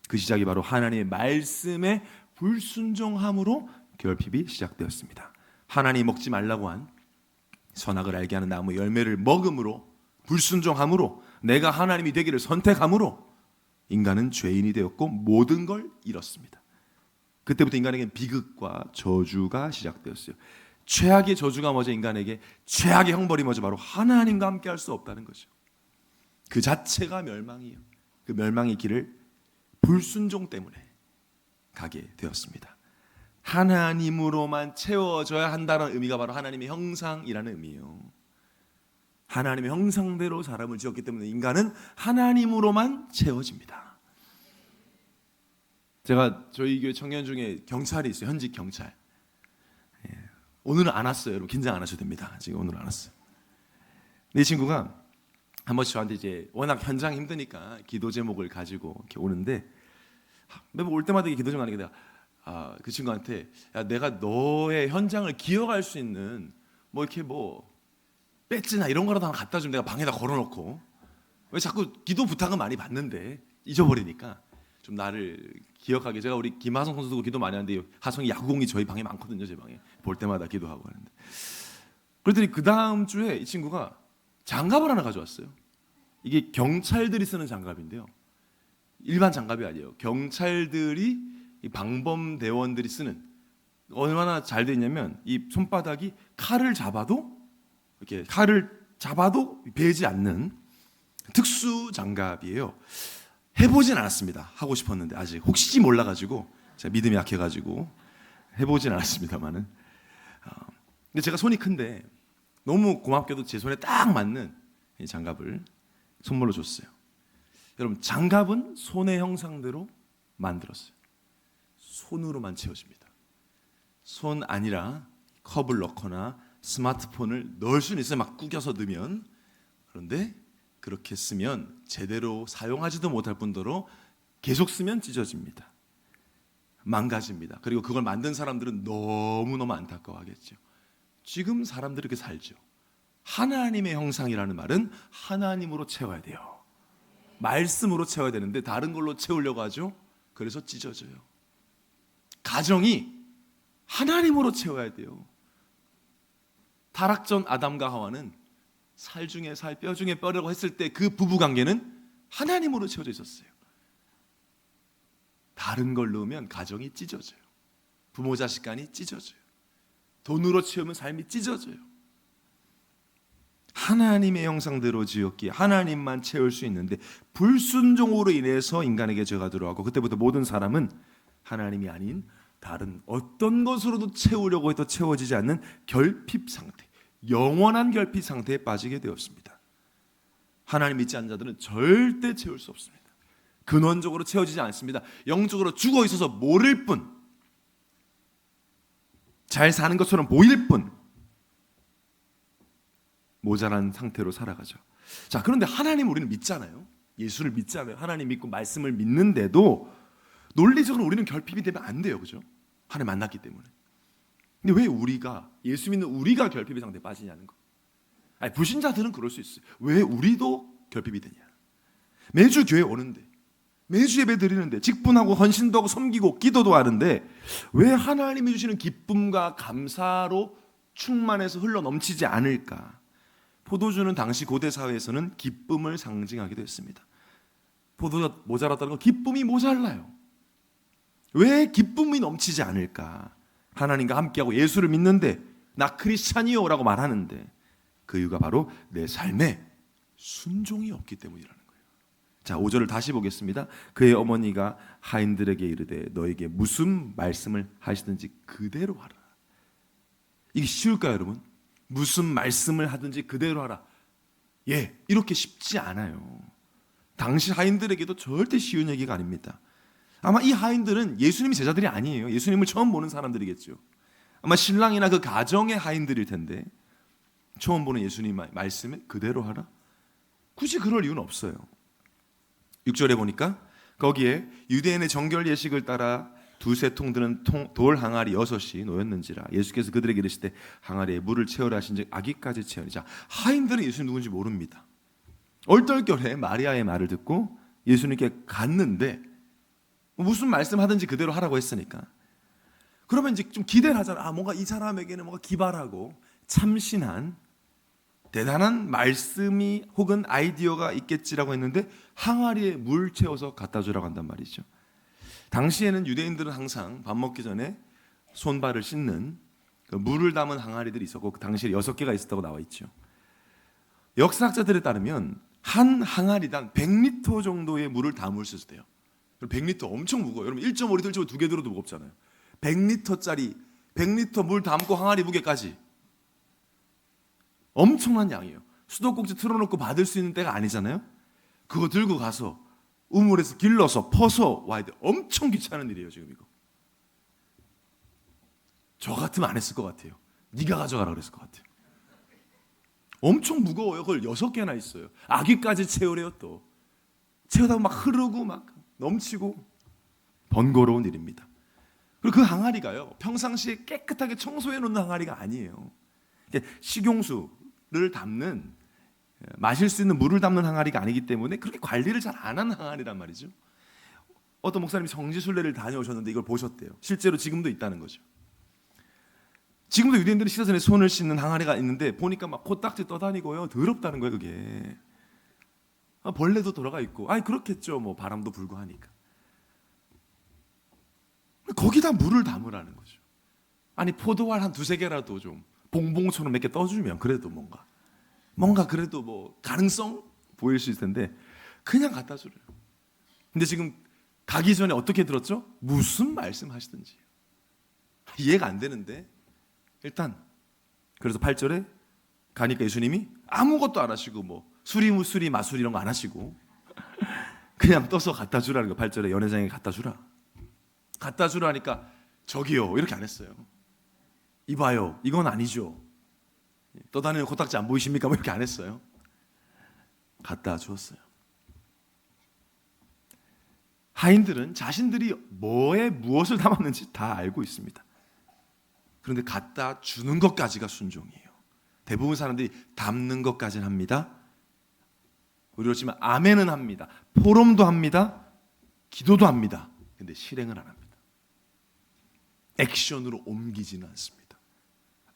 Speaker 3: 그 시작이 바로 하나님의 말씀에 불순종함으로 결핍이 시작되었습니다. 하나님이 먹지 말라고 한 선악을 알게 하는 나무 열매를 먹음으로, 불순종함으로, 내가 하나님이 되기를 선택함으로 인간은 죄인이 되었고 모든 걸 잃었습니다. 그때부터 인간에게는 비극과 저주가 시작되었어요. 최악의 저주가 뭐죠? 인간에게 최악의 형벌이 뭐죠? 바로 하나님과 함께 할 수 없다는 거죠. 그 자체가 멸망이에요. 그 멸망의 길을 불순종 때문에 가게 되었습니다. 하나님으로만 채워져야 한다는 의미가 바로 하나님의 형상이라는 의미예요. 하나님의 형상대로 사람을 지었기 때문에 인간은 하나님으로만 채워집니다. 제가 저희 교회 청년 중에 경찰이 있어요. 현직 경찰. 오늘은 안 왔어요. 여러분 긴장 안 하셔도 됩니다. 지금 오늘 안 왔어요. 이 친구가 한 번씩 저한테 이제 워낙 현장 힘드니까 기도 제목을 가지고 이렇게 오는데 매번 올 때마다 기도 제목 하는 게 내가 그 친구한테 야, 내가 너의 현장을 기억할 수 있는 뭐 이렇게 뭐 배지나 이런 거라도 하나 갖다 주면 내가 방에다 걸어놓고 왜 자꾸 기도 부탁은 많이 받는데 잊어버리니까 좀 나를 기억하게. 제가 우리 김하성 선수도 기도 많이 하는데 하성이 야구공이 저희 방에 많거든요. 제 방에 볼 때마다 기도하고 하는데 그랬더니 그 다음 주에 이 친구가 장갑을 하나 가져왔어요. 이게 경찰들이 쓰는 장갑인데요. 일반 장갑이 아니에요. 경찰들이 이 방범대원들이 쓰는, 얼마나 잘 돼 있냐면 이 손바닥이 칼을 잡아도 베지 않는 특수 장갑이에요. 해보진 않았습니다. 하고 싶었는데 아직 혹시 몰라가지고 제가 믿음이 약해가지고 해보진 않았습니다만은 근데 제가 손이 큰데 너무 고맙게도 제 손에 딱 맞는 이 장갑을 선물로 줬어요. 여러분 장갑은 손의 형상대로 만들었어요. 손으로만 채워집니다. 손 아니라 컵을 넣거나 스마트폰을 넣을 수는 있어요. 막 구겨서 넣으면. 그런데 그렇게 쓰면 제대로 사용하지도 못할 뿐더러 계속 쓰면 찢어집니다. 망가집니다. 그리고 그걸 만든 사람들은 너무너무 안타까워하겠죠. 지금 사람들이 이렇게 살죠. 하나님의 형상이라는 말은 하나님으로 채워야 돼요. 말씀으로 채워야 되는데 다른 걸로 채우려고 하죠. 그래서 찢어져요. 가정이 하나님으로 채워야 돼요. 타락 전 아담과 하와는 살 중에 살, 뼈 중에 뼈라고 했을 때 그 부부관계는 하나님으로 채워져 있었어요. 다른 걸 넣으면 가정이 찢어져요. 부모 자식 간이 찢어져요. 돈으로 채우면 삶이 찢어져요. 하나님의 형상대로 지었기에 하나님만 채울 수 있는데 불순종으로 인해서 인간에게 죄가 들어가고 그때부터 모든 사람은 하나님이 아닌 다른 어떤 것으로도 채우려고 해도 채워지지 않는 결핍 상태, 영원한 결핍 상태에 빠지게 되었습니다. 하나님 믿지 않는 자들은 절대 채울 수 없습니다. 근원적으로 채워지지 않습니다. 영적으로 죽어 있어서 모를 뿐, 잘 사는 것처럼 보일 뿐 모자란 상태로 살아가죠. 자, 그런데 하나님 우리는 믿잖아요. 예수를 믿잖아요. 하나님 믿고 말씀을 믿는데도 논리적으로 우리는 결핍이 되면 안 돼요. 그죠? 하나님 만났기 때문에. 근데 왜 우리가, 예수 믿는 우리가 결핍의 상태에 빠지냐는 거. 아니, 불신자들은 그럴 수 있어요. 왜 우리도 결핍이 되냐. 매주 교회 오는데, 매주 예배 드리는데, 직분하고 헌신도 하고 섬기고 기도도 하는데 왜 하나님이 주시는 기쁨과 감사로 충만해서 흘러 넘치지 않을까. 포도주는 당시 고대 사회에서는 기쁨을 상징하기도 했습니다. 포도가 모자랐다는 건 기쁨이 모자라요. 왜 기쁨이 넘치지 않을까? 하나님과 함께하고 예수를 믿는데 나 크리스찬이요 라고 말하는데 그 이유가 바로 내 삶에 순종이 없기 때문이라는 거예요. 자, 5절을 다시 보겠습니다. 그의 어머니가 하인들에게 이르되 너에게 무슨 말씀을 하시든지 그대로 하라. 이게 쉬울까요, 여러분? 무슨 말씀을 하든지 그대로 하라. 예, 이렇게 쉽지 않아요. 당시 하인들에게도 절대 쉬운 얘기가 아닙니다. 아마 이 하인들은 예수님이 제자들이 아니에요. 예수님을 처음 보는 사람들이겠죠. 아마 신랑이나 그 가정의 하인들일 텐데 처음 보는 예수님 말씀에 그대로 하라? 굳이 그럴 이유는 없어요. 6절에 보니까 거기에 유대인의 정결 예식을 따라 두세 통 드는 돌 항아리 6이 놓였는지라 예수께서 그들에게 이르시되 항아리에 물을 채우라 하신즉 아기까지 채우니. 자, 하인들은 예수님 누군지 모릅니다. 얼떨결에 마리아의 말을 듣고 예수님께 갔는데 무슨 말씀하든지 그대로 하라고 했으니까 그러면 이제 좀 기대를 하잖아. 뭔가 이 사람에게는 뭔가 기발하고 참신한 대단한 말씀이 혹은 아이디어가 있겠지라고 했는데 항아리에 물 채워서 갖다 주라고 한단 말이죠. 당시에는 유대인들은 항상 밥 먹기 전에 손발을 씻는 그 물을 담은 항아리들이 있었고 그 당시에 6개가 있었다고 나와 있죠. 역사학자들에 따르면 한 항아리당 100리터 정도의 물을 담을 수 있어요. 100리터 엄청 무거워요. 여러분 1.5리터, 1.5 2개 들어도 무겁잖아요. 100리터짜리 100리터 물 담고 항아리 무게까지 엄청난 양이에요. 수도꼭지 틀어놓고 받을 수 있는 때가 아니잖아요. 그거 들고 가서 우물에서 길러서 퍼서 와야 돼. 엄청 귀찮은 일이에요 지금 이거. 저 같으면 안 했을 것 같아요. 네가 가져가라 그랬을 것 같아요. 엄청 무거워요. 그걸 6개나 있어요. 아기까지 채우래요 또. 채우다 막 흐르고 막 넘치고 번거로운 일입니다. 그리고 그 항아리가요 평상시에 깨끗하게 청소해 놓는 항아리가 아니에요. 식용수를 담는 마실 수 있는 물을 담는 항아리가 아니기 때문에 그렇게 관리를 잘 안 하는 항아리란 말이죠. 어떤 목사님이 성지순례를 다녀오셨는데 이걸 보셨대요. 실제로 지금도 있다는 거죠. 지금도 유대인들이 식사 전에 손을 씻는 항아리가 있는데 보니까 막 코딱지 떠다니고요. 더럽다는 거예요 그게. 벌레도 돌아가 있고 아니 그렇겠죠. 뭐 바람도 불고 하니까. 거기다 물을 담으라는 거죠. 아니 포도알 한 2-3개라도 좀 봉봉처럼 몇 개 떠주면 그래도 뭔가 그래도 뭐 가능성 보일 수 있을 텐데 그냥 갖다 주래요. 근데 지금 가기 전에 어떻게 들었죠? 무슨 말씀 하시든지 이해가 안 되는데 일단 그래서 8절에 가니까 예수님이 아무것도 안 하시고 뭐 수리 마술 이런 거 안 하시고 그냥 떠서 갖다 주라는 거. 8절에 연회장에 갖다 주라 하니까 저기요 이렇게 안 했어요. 이봐요 이건 아니죠. 떠다니는 코딱지 안 보이십니까? 뭐 이렇게 안 했어요. 갖다 주었어요. 하인들은 자신들이 뭐에 무엇을 담았는지 다 알고 있습니다. 그런데 갖다 주는 것까지가 순종이에요. 대부분 사람들이 담는 것까지는 합니다. 우리로 치면 아멘은 합니다. 포럼도 합니다. 기도도 합니다. 근데 실행을 안 합니다. 액션으로 옮기지는 않습니다.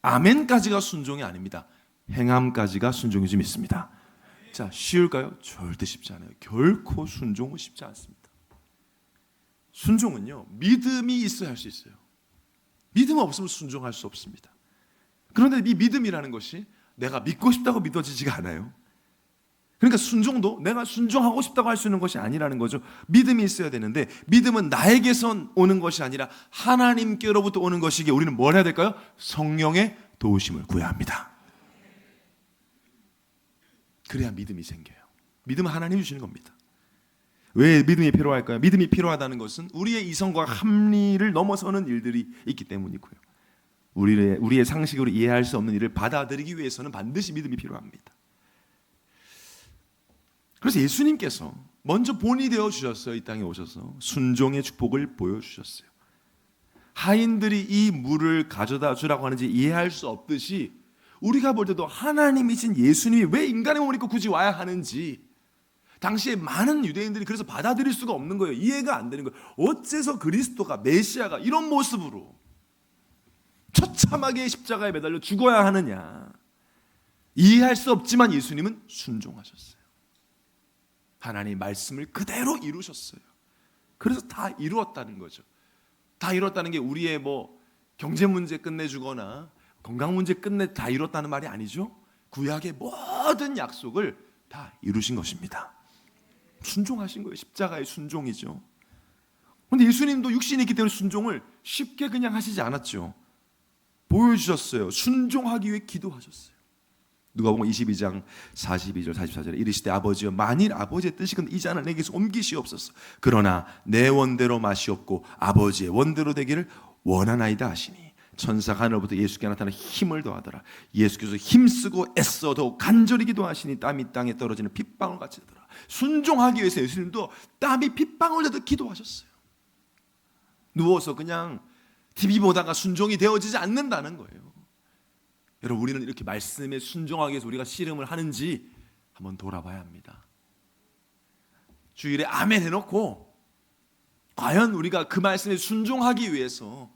Speaker 3: 아멘까지가 순종이 아닙니다. 행함까지가 순종이지 믿습니다. 자, 쉬울까요? 절대 쉽지 않아요. 결코 순종은 쉽지 않습니다. 순종은요 믿음이 있어야 할 수 있어요. 믿음 없으면 순종할 수 없습니다. 그런데 이 믿음이라는 것이 내가 믿고 싶다고 믿어지지가 않아요. 그러니까 순종도 내가 순종하고 싶다고 할 수 있는 것이 아니라는 거죠. 믿음이 있어야 되는데 믿음은 나에게서 오는 것이 아니라 하나님께로부터 오는 것이기에 우리는 뭘 해야 될까요? 성령의 도우심을 구해야 합니다. 그래야 믿음이 생겨요. 믿음은 하나님이 주시는 겁니다. 왜 믿음이 필요할까요? 믿음이 필요하다는 것은 우리의 이성과 합리를 넘어서는 일들이 있기 때문이고요. 우리의 상식으로 이해할 수 없는 일을 받아들이기 위해서는 반드시 믿음이 필요합니다. 그래서 예수님께서 먼저 본이 되어 주셨어요. 이 땅에 오셔서 순종의 축복을 보여주셨어요. 하인들이 이 물을 가져다 주라고 하는지 이해할 수 없듯이 우리가 볼 때도 하나님이신 예수님이 왜 인간의 몸을 입고 굳이 와야 하는지 당시에 많은 유대인들이 그래서 받아들일 수가 없는 거예요. 이해가 안 되는 거예요. 어째서 그리스도가 메시아가 이런 모습으로 처참하게 십자가에 매달려 죽어야 하느냐. 이해할 수 없지만 예수님은 순종하셨어요. 하나님 말씀을 그대로 이루셨어요. 그래서 다 이루었다는 거죠. 다 이뤘다는 게 우리의 뭐 경제 문제 끝내주거나 건강 문제 다 이뤘다는 말이 아니죠. 구약의 모든 약속을 다 이루신 것입니다. 순종하신 거예요. 십자가의 순종이죠. 그런데 예수님도 육신이 있기 때문에 순종을 쉽게 그냥 하시지 않았죠. 보여주셨어요. 순종하기 위해 기도하셨어요. 누가복음 22장 42절 44절에 이르시되 아버지여 만일 아버지의 뜻이건대 이 잔을 내게서 옮기시옵소서. 그러나 내 원대로 마시옵고 아버지의 원대로 되기를 원하나이다 하시니 천사가 하늘부터 예수께 나타나 힘을 더하더라. 예수께서 힘쓰고 애써 더욱 간절히 기도하시니 땀이 땅에 떨어지는 핏방울 같이 되더라. 순종하기 위해서 예수님도 땀이 핏방울 되듯 기도하셨어요. 누워서 그냥 TV 보다가 순종이 되어지지 않는다는 거예요. 여러분, 우리는 이렇게 말씀에 순종하기 위해서 우리가 씨름을 하는지 한번 돌아봐야 합니다. 주일에 아멘 해놓고 과연 우리가 그 말씀에 순종하기 위해서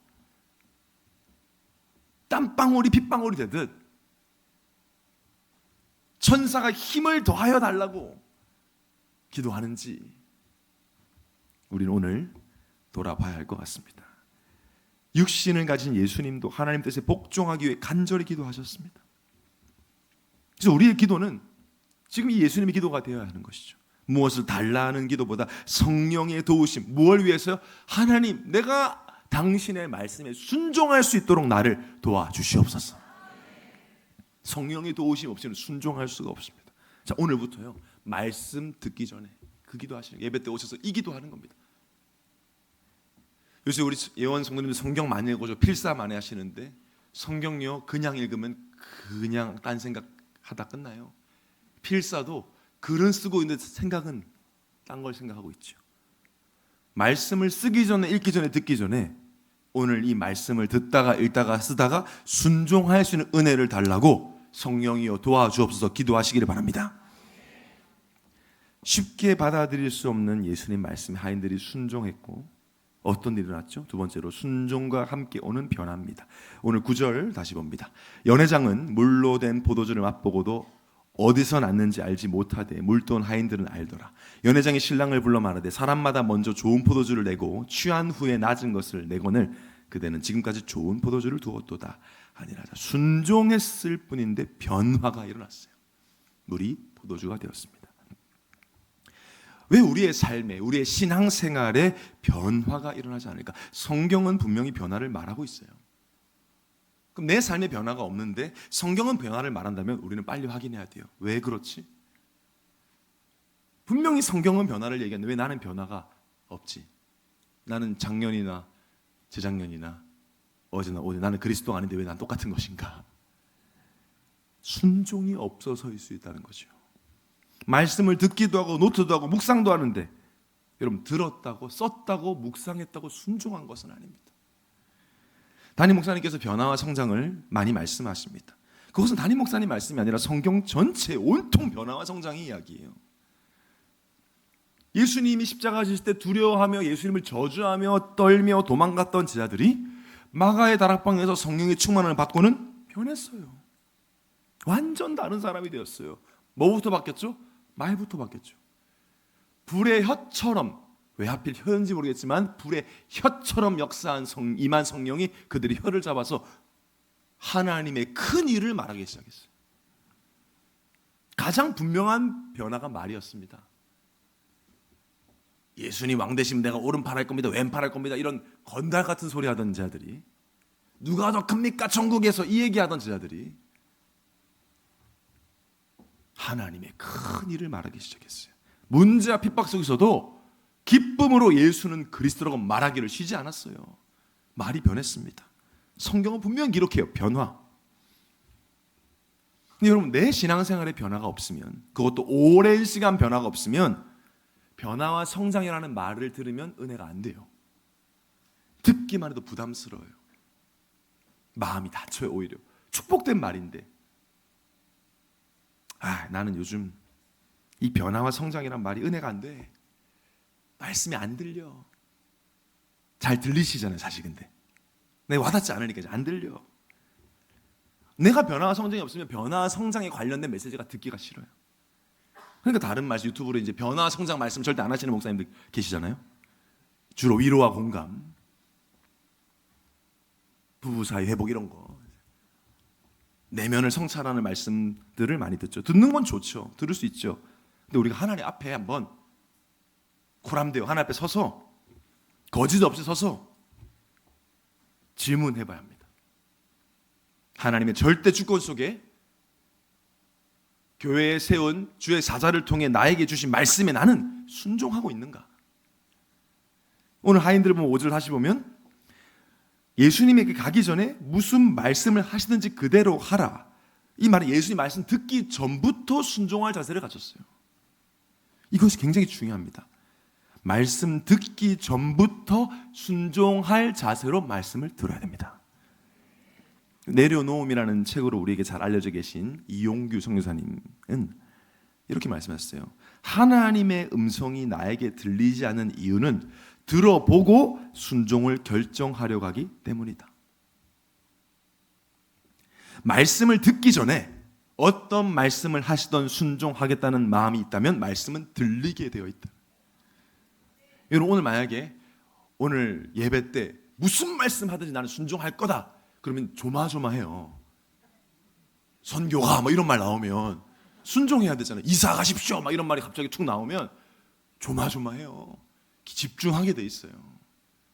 Speaker 3: 땀방울이 핏방울이 되듯 천사가 힘을 더하여 달라고 기도하는지 우리는 오늘 돌아봐야 할 것 같습니다. 육신을 가진 예수님도 하나님 뜻에 복종하기 위해 간절히 기도하셨습니다. 그래서 우리의 기도는 지금 이 예수님의 기도가 되어야 하는 것이죠. 무엇을 달라 하는 기도보다 성령의 도우심, 무엇을 위해서요? 하나님, 내가 당신의 말씀에 순종할 수 있도록 나를 도와주시옵소서. 성령의 도우심 없이는 순종할 수가 없습니다. 자, 오늘부터요, 말씀 듣기 전에 그 기도하시는, 예배 때 오셔서 이 기도하는 겁니다. 요새 우리 예원 성도님들 성경 많이 읽어줘 필사 많이 하시는데 성경요 그냥 읽으면 그냥 딴 생각하다 끝나요. 필사도 글은 쓰고 있는데 생각은 딴 걸 생각하고 있죠. 말씀을 쓰기 전에 읽기 전에 듣기 전에 오늘 이 말씀을 듣다가 읽다가 쓰다가 순종할 수 있는 은혜를 달라고 성령이여 도와주옵소서 기도하시기를 바랍니다. 쉽게 받아들일 수 없는 예수님 말씀에 하인들이 순종했고 어떤 일이 일어났죠? 두 번째로 순종과 함께 오는 변화입니다. 오늘 9절 다시 봅니다. 연회장은 물로 된 포도주를 맛보고도 어디서 났는지 알지 못하되 물돈 하인들은 알더라. 연회장이 신랑을 불러 말하되 사람마다 먼저 좋은 포도주를 내고 취한 후에 낮은 것을 내거늘 그대는 지금까지 좋은 포도주를 두었도다 아니라 순종했을 뿐인데 변화가 일어났어요. 물이 포도주가 되었습니다. 왜 우리의 삶에, 우리의 신앙생활에 변화가 일어나지 않을까? 성경은 분명히 변화를 말하고 있어요. 그럼 내 삶에 변화가 없는데 성경은 변화를 말한다면 우리는 빨리 확인해야 돼요. 왜 그렇지? 분명히 성경은 변화를 얘기하는데 왜 나는 변화가 없지? 나는 작년이나 재작년이나 어제나 오늘 나는 그리스도가 아닌데 왜 난 똑같은 것인가? 순종이 없어서일 수 있다는 거죠. 말씀을 듣기도 하고 노트도 하고 묵상도 하는데 여러분 들었다고 썼다고 묵상했다고 순종한 것은 아닙니다. 담임 목사님께서 변화와 성장을 많이 말씀하십니다. 그것은 담임 목사님 말씀이 아니라 성경 전체 온통 변화와 성장의 이야기예요. 예수님이 십자가 지실 때 두려워하며 예수님을 저주하며 떨며 도망갔던 제자들이 마가의 다락방에서 성령의 충만을 받고는 변했어요. 완전 다른 사람이 되었어요. 뭐부터 바뀌었죠? 말부터 바뀌었죠. 불의 혀처럼, 왜 하필 혀인지 모르겠지만 불의 혀처럼 역사한 임한 성령이 그들이 혀를 잡아서 하나님의 큰 일을 말하기 시작했어요. 가장 분명한 변화가 말이었습니다. 예수님 왕 되시면 내가 오른팔 할 겁니다, 왼팔 할 겁니다, 이런 건달 같은 소리 하던 제자들이, 누가 더 큽니까 천국에서, 이 얘기하던 제자들이 하나님의 큰 일을 말하기 시작했어요. 문제와 핍박 속에서도 기쁨으로 예수는 그리스도라고 말하기를 쉬지 않았어요. 말이 변했습니다. 성경은 분명히 기록해요. 변화. 근데 여러분, 내 신앙생활에 변화가 없으면, 그것도 오랜 시간 변화가 없으면 변화와 성장이라는 말을 들으면 은혜가 안 돼요. 듣기만 해도 부담스러워요. 마음이 다쳐요. 오히려 축복된 말인데 나는 요즘 이 변화와 성장이란 말이 은혜가 안 돼. 말씀이 안 들려. 잘 들리시잖아요 사실. 근데 내가 와닿지 않으니까 이제 안 들려. 내가 변화와 성장이 없으면 변화와 성장에 관련된 메시지가 듣기가 싫어요. 그러니까 다른 말씀, 유튜브로 이제 변화와 성장 말씀 절대 안 하시는 목사님들 계시잖아요. 주로 위로와 공감, 부부 사이 회복 이런 거. 내면을 성찰하는 말씀들을 많이 듣죠. 듣는 건 좋죠. 들을 수 있죠. 근데 우리가 하나님 앞에 한번 코람되어 하나님 앞에 서서 거짓 없이 서서 질문해 봐야 합니다. 하나님의 절대 주권 속에 교회에 세운 주의 사자를 통해 나에게 주신 말씀에 나는 순종하고 있는가? 오늘 하인들 보면 5절 다시 보면 예수님에게 가기 전에 무슨 말씀을 하시든지 그대로 하라. 이 말은 예수님 말씀 듣기 전부터 순종할 자세를 가졌어요. 이것이 굉장히 중요합니다. 말씀 듣기 전부터 순종할 자세로 말씀을 들어야 됩니다. 내려놓음이라는 책으로 우리에게 잘 알려져 계신 이용규 선교사님은 이렇게 말씀하셨어요. 하나님의 음성이 나에게 들리지 않는 이유는 들어보고 순종을 결정하려고 하기 때문이다. 말씀을 듣기 전에 어떤 말씀을 하시던 순종하겠다는 마음이 있다면 말씀은 들리게 되어 있다. 여러분 오늘 만약에 오늘 예배 때 무슨 말씀 하든지 나는 순종할 거다. 그러면 조마조마해요. 선교가 뭐 이런 말 나오면 순종해야 되잖아요. 이사 가십시오 막 이런 말이 갑자기 툭 나오면 조마조마해요. 집중하게 돼 있어요.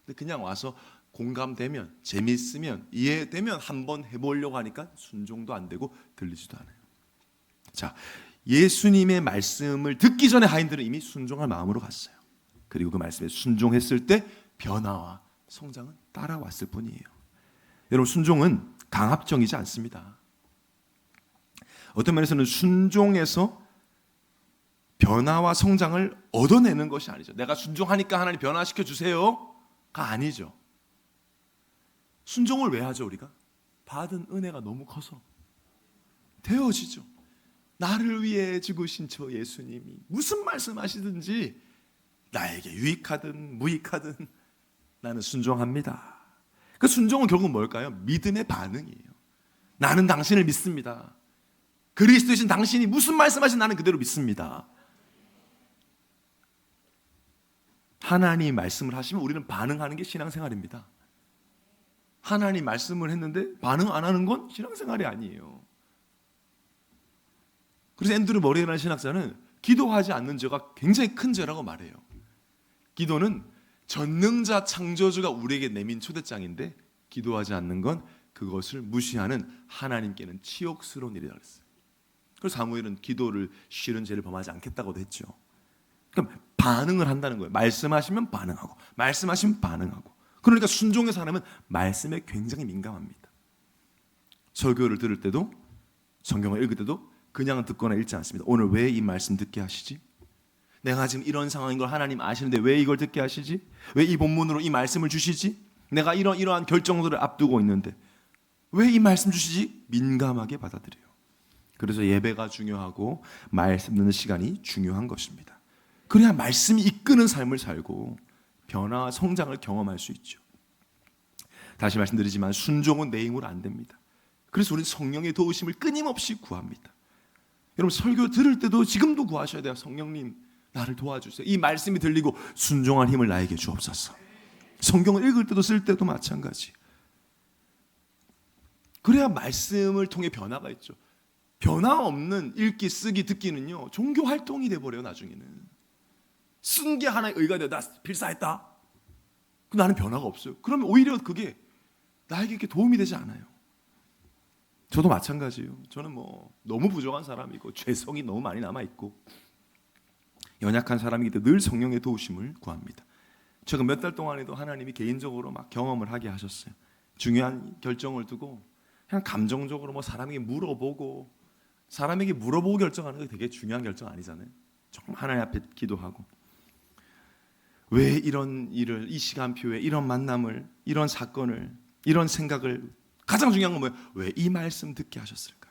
Speaker 3: 근데 그냥 와서 공감되면 재미있으면 이해되면 한번 해보려고 하니까 순종도 안 되고 들리지도 않아요. 자, 예수님의 말씀을 듣기 전에 하인들은 이미 순종할 마음으로 갔어요. 그리고 그 말씀에 순종했을 때 변화와 성장은 따라왔을 뿐이에요. 여러분 순종은 강압적이지 않습니다. 어떤 면에서는 순종에서 변화와 성장을 얻어내는 것이 아니죠. 내가 순종하니까 하나님 변화시켜 주세요가 아니죠. 순종을 왜 하죠 우리가? 받은 은혜가 너무 커서 되어지죠. 나를 위해 죽으신 저 예수님이 무슨 말씀하시든지 나에게 유익하든 무익하든 나는 순종합니다. 그 순종은 결국 뭘까요? 믿음의 반응이에요. 나는 당신을 믿습니다. 그리스도이신 당신이 무슨 말씀하신 나는 그대로 믿습니다. 하나님 말씀을 하시면 우리는 반응하는 게 신앙생활입니다. 하나님 말씀을 했는데 반응 안 하는 건 신앙생활이 아니에요. 그래서 앤드류 머레이라는 신학자는 기도하지 않는 죄가 굉장히 큰 죄라고 말해요. 기도는 전능자 창조주가 우리에게 내민 초대장인데 기도하지 않는 건 그것을 무시하는 하나님께는 치욕스러운 일이라고 했어요. 그래서 사무엘은 기도를 싫은 죄를 범하지 않겠다고도 했죠. 그럼 반응을 한다는 거예요. 말씀하시면 반응하고 말씀하시면 반응하고. 그러니까 순종의 사람은 말씀에 굉장히 민감합니다. 설교를 들을 때도 성경을 읽을 때도 그냥 듣거나 읽지 않습니다. 오늘 왜 이 말씀 듣게 하시지? 내가 지금 이런 상황인 걸 하나님 아시는데 왜 이걸 듣게 하시지? 왜 이 본문으로 이 말씀을 주시지? 내가 이러한 결정들을 앞두고 있는데 왜 이 말씀 주시지? 민감하게 받아들여요. 그래서 예배가 중요하고 말씀 듣는 시간이 중요한 것입니다. 그래야 말씀이 이끄는 삶을 살고 변화와 성장을 경험할 수 있죠. 다시 말씀드리지만 순종은 내 힘으로 안 됩니다. 그래서 우리는 성령의 도우심을 끊임없이 구합니다. 여러분 설교 들을 때도 지금도 구하셔야 돼요. 성령님 나를 도와주세요. 이 말씀이 들리고 순종할 힘을 나에게 주옵소서. 성경을 읽을 때도 쓸 때도 마찬가지. 그래야 말씀을 통해 변화가 있죠. 변화 없는 읽기, 쓰기, 듣기는요 종교 활동이 돼버려요. 나중에는 쓴 게 하나의 의가 되어 나 필사했다. 나는 변화가 없어요. 그러면 오히려 그게 나에게 이렇게 도움이 되지 않아요. 저도 마찬가지예요. 저는 뭐 너무 부족한 사람이고 죄성이 너무 많이 남아있고 연약한 사람이기 때문에 늘 성령의 도우심을 구합니다. 최근 몇 달 동안에도 하나님이 개인적으로 막 경험을 하게 하셨어요. 중요한 결정을 두고 그냥 감정적으로 뭐 사람에게 물어보고 결정하는 게 되게 중요한 결정 아니잖아요. 정말 하나님 앞에 기도하고 왜 이런 일을 이 시간표에 이런 만남을 이런 사건을 이런 생각을 가장 중요한 건 뭐예요? 왜 이 말씀 듣게 하셨을까?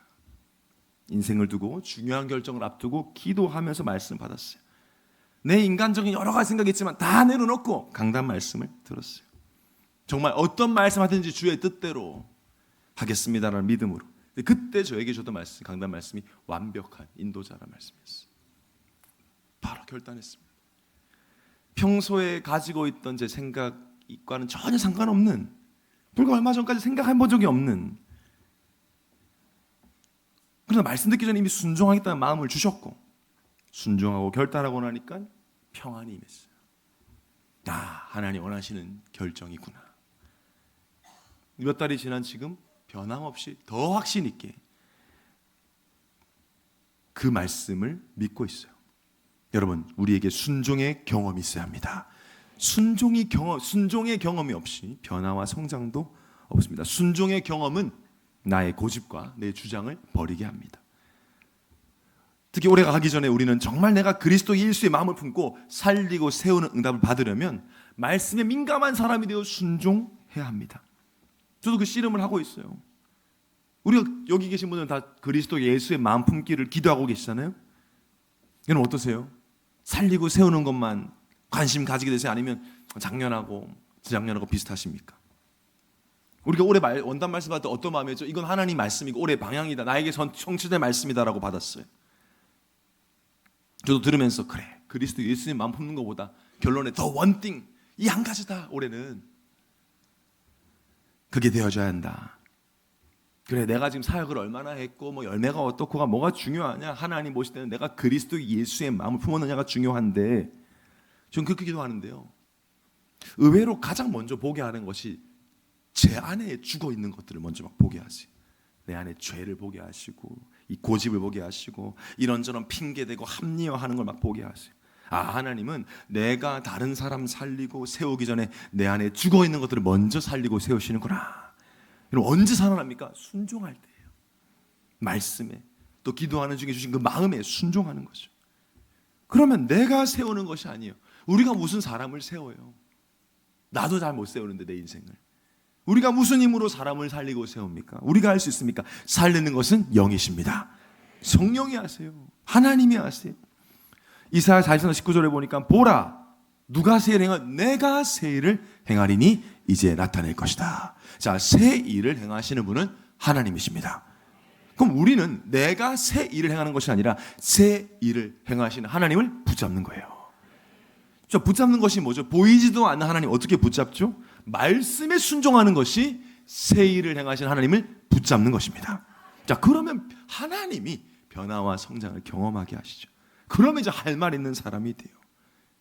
Speaker 3: 인생을 두고 중요한 결정을 앞두고 기도하면서 말씀 받았어요. 내 인간적인 여러 가지 생각이 있지만 다 내려놓고 강단 말씀을 들었어요. 정말 어떤 말씀 하든지 주의 뜻대로 하겠습니다라는 믿음으로. 그때 저에게 주던 말씀, 강단 말씀이 완벽한 인도자라는 말씀이었어요. 바로 결단했습니다. 평소에 가지고 있던 제 생각과는 전혀 상관없는, 불과 얼마 전까지 생각해 본 적이 없는 그러나 말씀 듣기 전에 이미 순종하겠다는 마음을 주셨고 순종하고 결단하고 나니까 평안이 임했어요. 하나님 원하시는 결정이구나. 몇 달이 지난 지금 변함없이 더 확신 있게 그 말씀을 믿고 있어요. 여러분, 우리에게 순종의 경험이 있어야 합니다. 순종의 경험이 없이 변화와 성장도 없습니다. 순종의 경험은 나의 고집과 내 주장을 버리게 합니다. 특히 올해가 가기 전에 우리는 정말 내가 그리스도 예수의 마음을 품고 살리고 세우는 응답을 받으려면 말씀에 민감한 사람이 되어 순종해야 합니다. 저도 그 씨름을 하고 있어요. 우리가 여기 계신 분들은 다 그리스도 예수의 마음 품기를 기도하고 계시잖아요. 여러분 어떠세요? 살리고 세우는 것만 관심 가지게 되세요? 아니면 작년하고 재작년하고 비슷하십니까? 우리가 올해 원단 말씀 받을 때 어떤 마음이었죠? 이건 하나님 말씀이고 올해 방향이다. 나에게 성취된 말씀이다라고 받았어요. 저도 들으면서 그래, 그리스도 예수님 마음 품는 것보다 결론에 더 원띵, 이 한 가지다. 올해는 그게 되어져야 한다. 그래, 내가 지금 사역을 얼마나 했고 뭐 열매가 어떻고가 뭐가 중요하냐? 하나님 보실 때는 내가 그리스도 예수의 마음을 품었느냐가 중요한데, 저는 그렇게 기도하는데요, 의외로 가장 먼저 보게 하는 것이 제 안에 죽어 있는 것들을 먼저 막 보게 하세요. 내 안에 죄를 보게 하시고 이 고집을 보게 하시고 이런저런 핑계대고 합리화하는 걸 막 보게 하세요. 하나님은 내가 다른 사람 살리고 세우기 전에 내 안에 죽어 있는 것들을 먼저 살리고 세우시는구나. 여러분, 언제 살아납니까? 순종할 때예요. 말씀에, 또 기도하는 중에 주신 그 마음에 순종하는 거죠. 그러면 내가 세우는 것이 아니에요. 우리가 무슨 사람을 세워요? 나도 잘 못 세우는데 내 인생을. 우리가 무슨 힘으로 사람을 살리고 세웁니까? 우리가 할 수 있습니까? 살리는 것은 영이십니다. 성령이 하세요. 하나님이 하세요. 이사야 44장 19절에 보니까 보라, 누가 새 일을 내가 새 일을 행하리니 이제 나타낼 것이다. 자, 새 일을 행하시는 분은 하나님이십니다. 그럼 우리는 내가 새 일을 행하는 것이 아니라 새 일을 행하시는 하나님을 붙잡는 거예요. 자, 붙잡는 것이 뭐죠? 보이지도 않는 하나님 어떻게 붙잡죠? 말씀에 순종하는 것이 새 일을 행하시는 하나님을 붙잡는 것입니다. 자, 그러면 하나님이 변화와 성장을 경험하게 하시죠. 그러면 이제 할 말 있는 사람이 돼요.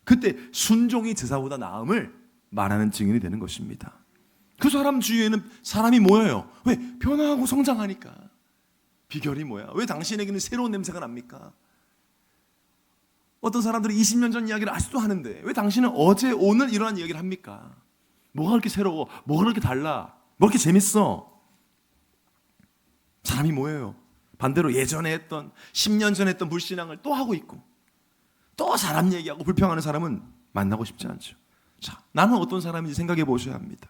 Speaker 3: 그때 순종이 제사보다 나음을 말하는 증인이 되는 것입니다. 그 사람 주위에는 사람이 모여요. 왜? 변화하고 성장하니까. 비결이 뭐야? 왜 당신에게는 새로운 냄새가 납니까? 어떤 사람들은 20년 전 이야기를 아직도 하는데 왜 당신은 어제 오늘 일어난 이야기를 합니까? 뭐가 그렇게 새로워? 뭐가 그렇게 달라? 뭐 그렇게 재밌어? 사람이 모여요. 반대로 예전에 했던 10년 전에 했던 불신앙을 또 하고 있고 또 사람 얘기하고 불평하는 사람은 만나고 싶지 않죠. 자, 나는 어떤 사람인지 생각해 보셔야 합니다.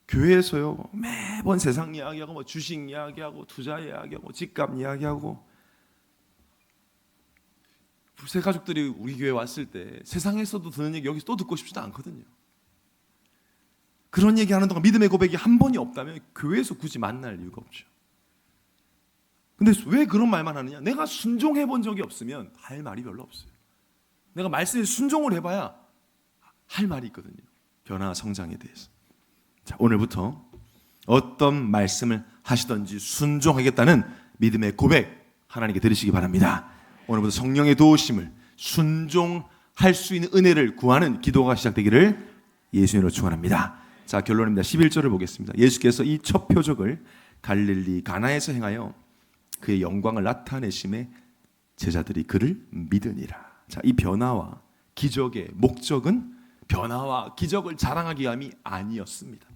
Speaker 3: 교회에서요, 매번 세상 이야기하고 뭐 주식 이야기하고 투자 이야기하고 집값 이야기하고, 새 가족들이 우리 교회 왔을 때 세상에서도 듣는 얘기 여기서 또 듣고 싶지도 않거든요. 그런 얘기하는 동안 믿음의 고백이 한 번이 없다면 교회에서 굳이 만날 이유가 없죠. 근데 왜 그런 말만 하느냐? 내가 순종해 본 적이 없으면 할 말이 별로 없어요. 내가 말씀에 순종을 해봐야 할 말이 있거든요. 변화, 성장에 대해서. 자, 오늘부터 어떤 말씀을 하시든지 순종하겠다는 믿음의 고백 하나님께 드리시기 바랍니다. 오늘부터 성령의 도우심을 순종할 수 있는 은혜를 구하는 기도가 시작되기를 예수님으로 축원합니다. 자, 결론입니다. 11절을 보겠습니다. 예수께서 이 첫 표적을 갈릴리 가나에서 행하여 그의 영광을 나타내심에 제자들이 그를 믿으니라. 자, 이 변화와 기적의 목적은 변화와 기적을 자랑하기 위함이 아니었습니다.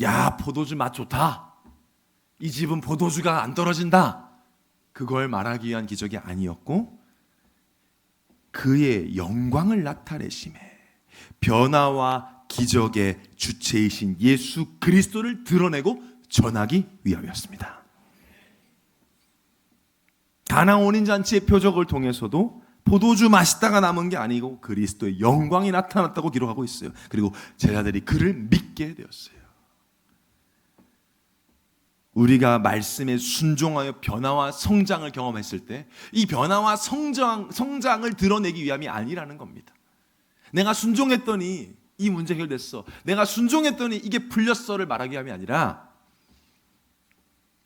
Speaker 3: 야, 포도주 맛 좋다. 이 집은 포도주가 안 떨어진다. 그걸 말하기 위한 기적이 아니었고, 그의 영광을 나타내심에 변화와 기적의 주체이신 예수 그리스도를 드러내고 전하기 위함이었습니다. 가나 혼인잔치의 표적을 통해서도 포도주 맛있다가 남은 게 아니고 그리스도의 영광이 나타났다고 기록하고 있어요. 그리고 제자들이 그를 믿게 되었어요. 우리가 말씀에 순종하여 변화와 성장을 경험했을 때 이 변화와 성장을 드러내기 위함이 아니라는 겁니다. 내가 순종했더니 이 문제 해결됐어, 내가 순종했더니 이게 풀렸어를 말하기 위함이 아니라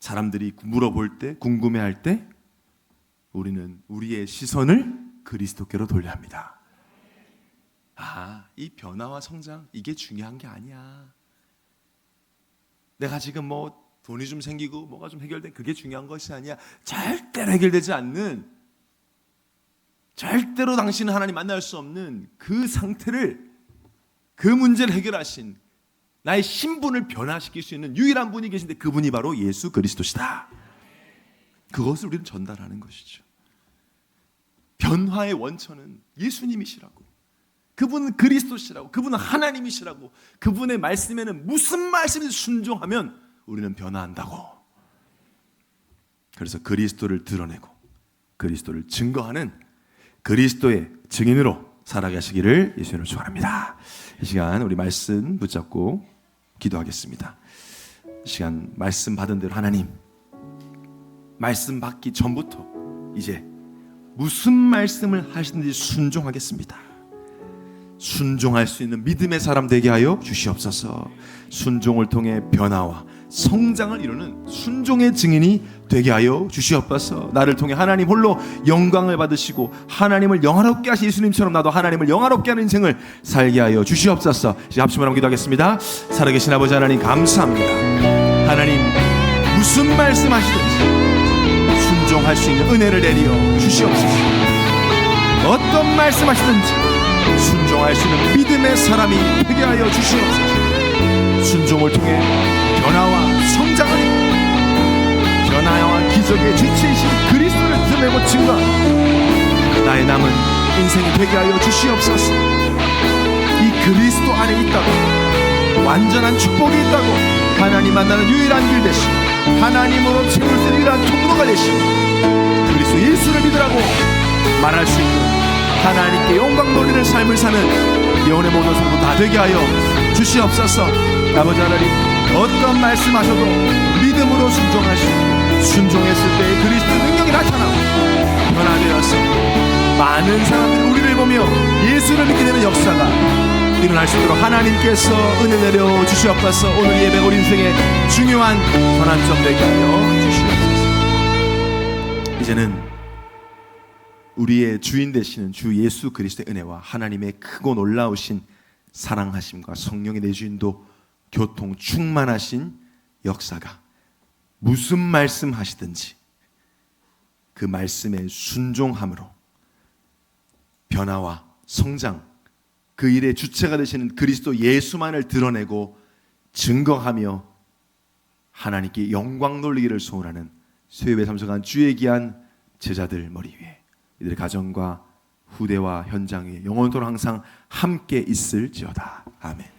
Speaker 3: 사람들이 물어볼 때, 궁금해할 때 우리는 우리의 시선을 그리스도께로 돌려야 합니다. 이 변화와 성장, 이게 중요한 게 아니야. 내가 지금 뭐 돈이 좀 생기고 뭐가 좀 해결돼, 그게 중요한 것이 아니야. 절대로 해결되지 않는, 절대로 당신은 하나님 만날 수 없는 그 상태를, 그 문제를 해결하신, 나의 신분을 변화시킬 수 있는 유일한 분이 계신데 그분이 바로 예수 그리스도시다. 그것을 우리는 전달하는 것이죠. 변화의 원천은 예수님이시라고, 그분은 그리스도시라고, 그분은 하나님이시라고, 그분의 말씀에는 무슨 말씀이 순종하면 우리는 변화한다고. 그래서 그리스도를 드러내고 그리스도를 증거하는 그리스도의 증인으로 살아가시기를 예수님으로 축원합니다. 이 시간 우리 말씀 붙잡고 기도하겠습니다. 이 시간 말씀 받은 대로 하나님, 말씀 받기 전부터 이제 무슨 말씀을 하시든지 순종하겠습니다. 순종할 수 있는 믿음의 사람 되게 하여 주시옵소서. 순종을 통해 변화와 성장을 이루는 순종의 증인이 되게 하여 주시옵소서. 나를 통해 하나님 홀로 영광을 받으시고 하나님을 영화롭게 하신 예수님처럼 나도 하나님을 영화롭게 하는 인생을 살게 하여 주시옵소서. 이제 합심을 한번 기도하겠습니다. 살아계신 아버지 하나님 감사합니다. 하나님 무슨 말씀하시든지 순종할 수 있는 은혜를 내려 주시옵소서. 어떤 말씀하시든지 순종할 수 있는 믿음의 사람이 되게 하여 주시옵소서. 순종을 통해 변화와 성장을 이루고 변화와 기적의 주체이신 그리스도를 드러내고 증거하는 나의 남은 인생이 되게 하여 주시옵소서. 이 그리스도 안에 있다고, 완전한 축복이 있다고, 하나님 만나는 유일한 길 되시고 하나님으로 채울 수 있는 유일한 통로가 되시고 그리스도 예수를 믿으라고 말할 수 있는 하나님께 영광 돌리는 삶을 사는 영혼의 모든 성도 다 되게 하여 주시옵소서. 아버지 하나님, 어떤 말씀하셔도 믿음으로 순종하시고 순종했을 때 그리스도의 능력이 나타나고 변화되어서 많은 사람들이 우리를 보며 예수를 믿게 되는 역사가 일어날 수 있도록 하나님께서 은혜 내려 주시옵소서. 오늘 예배 우리 인생의 중요한 전환점 되게 하여 주시옵소서. 이제는 우리의 주인 되시는 주 예수 그리스도의 은혜와 하나님의 크고 놀라우신 사랑하심과 성령의 내주인도 교통 충만하신 역사가 무슨 말씀 하시든지 그 말씀에 순종함으로 변화와 성장, 그 일의 주체가 되시는 그리스도 예수만을 드러내고 증거하며 하나님께 영광 돌리기를 소원하는 수요예배에 참석한 주의 귀한 제자들 머리 위에 이들의 가정과 후대와 현장 위에 영원토록 항상 함께 있을지어다. 아멘.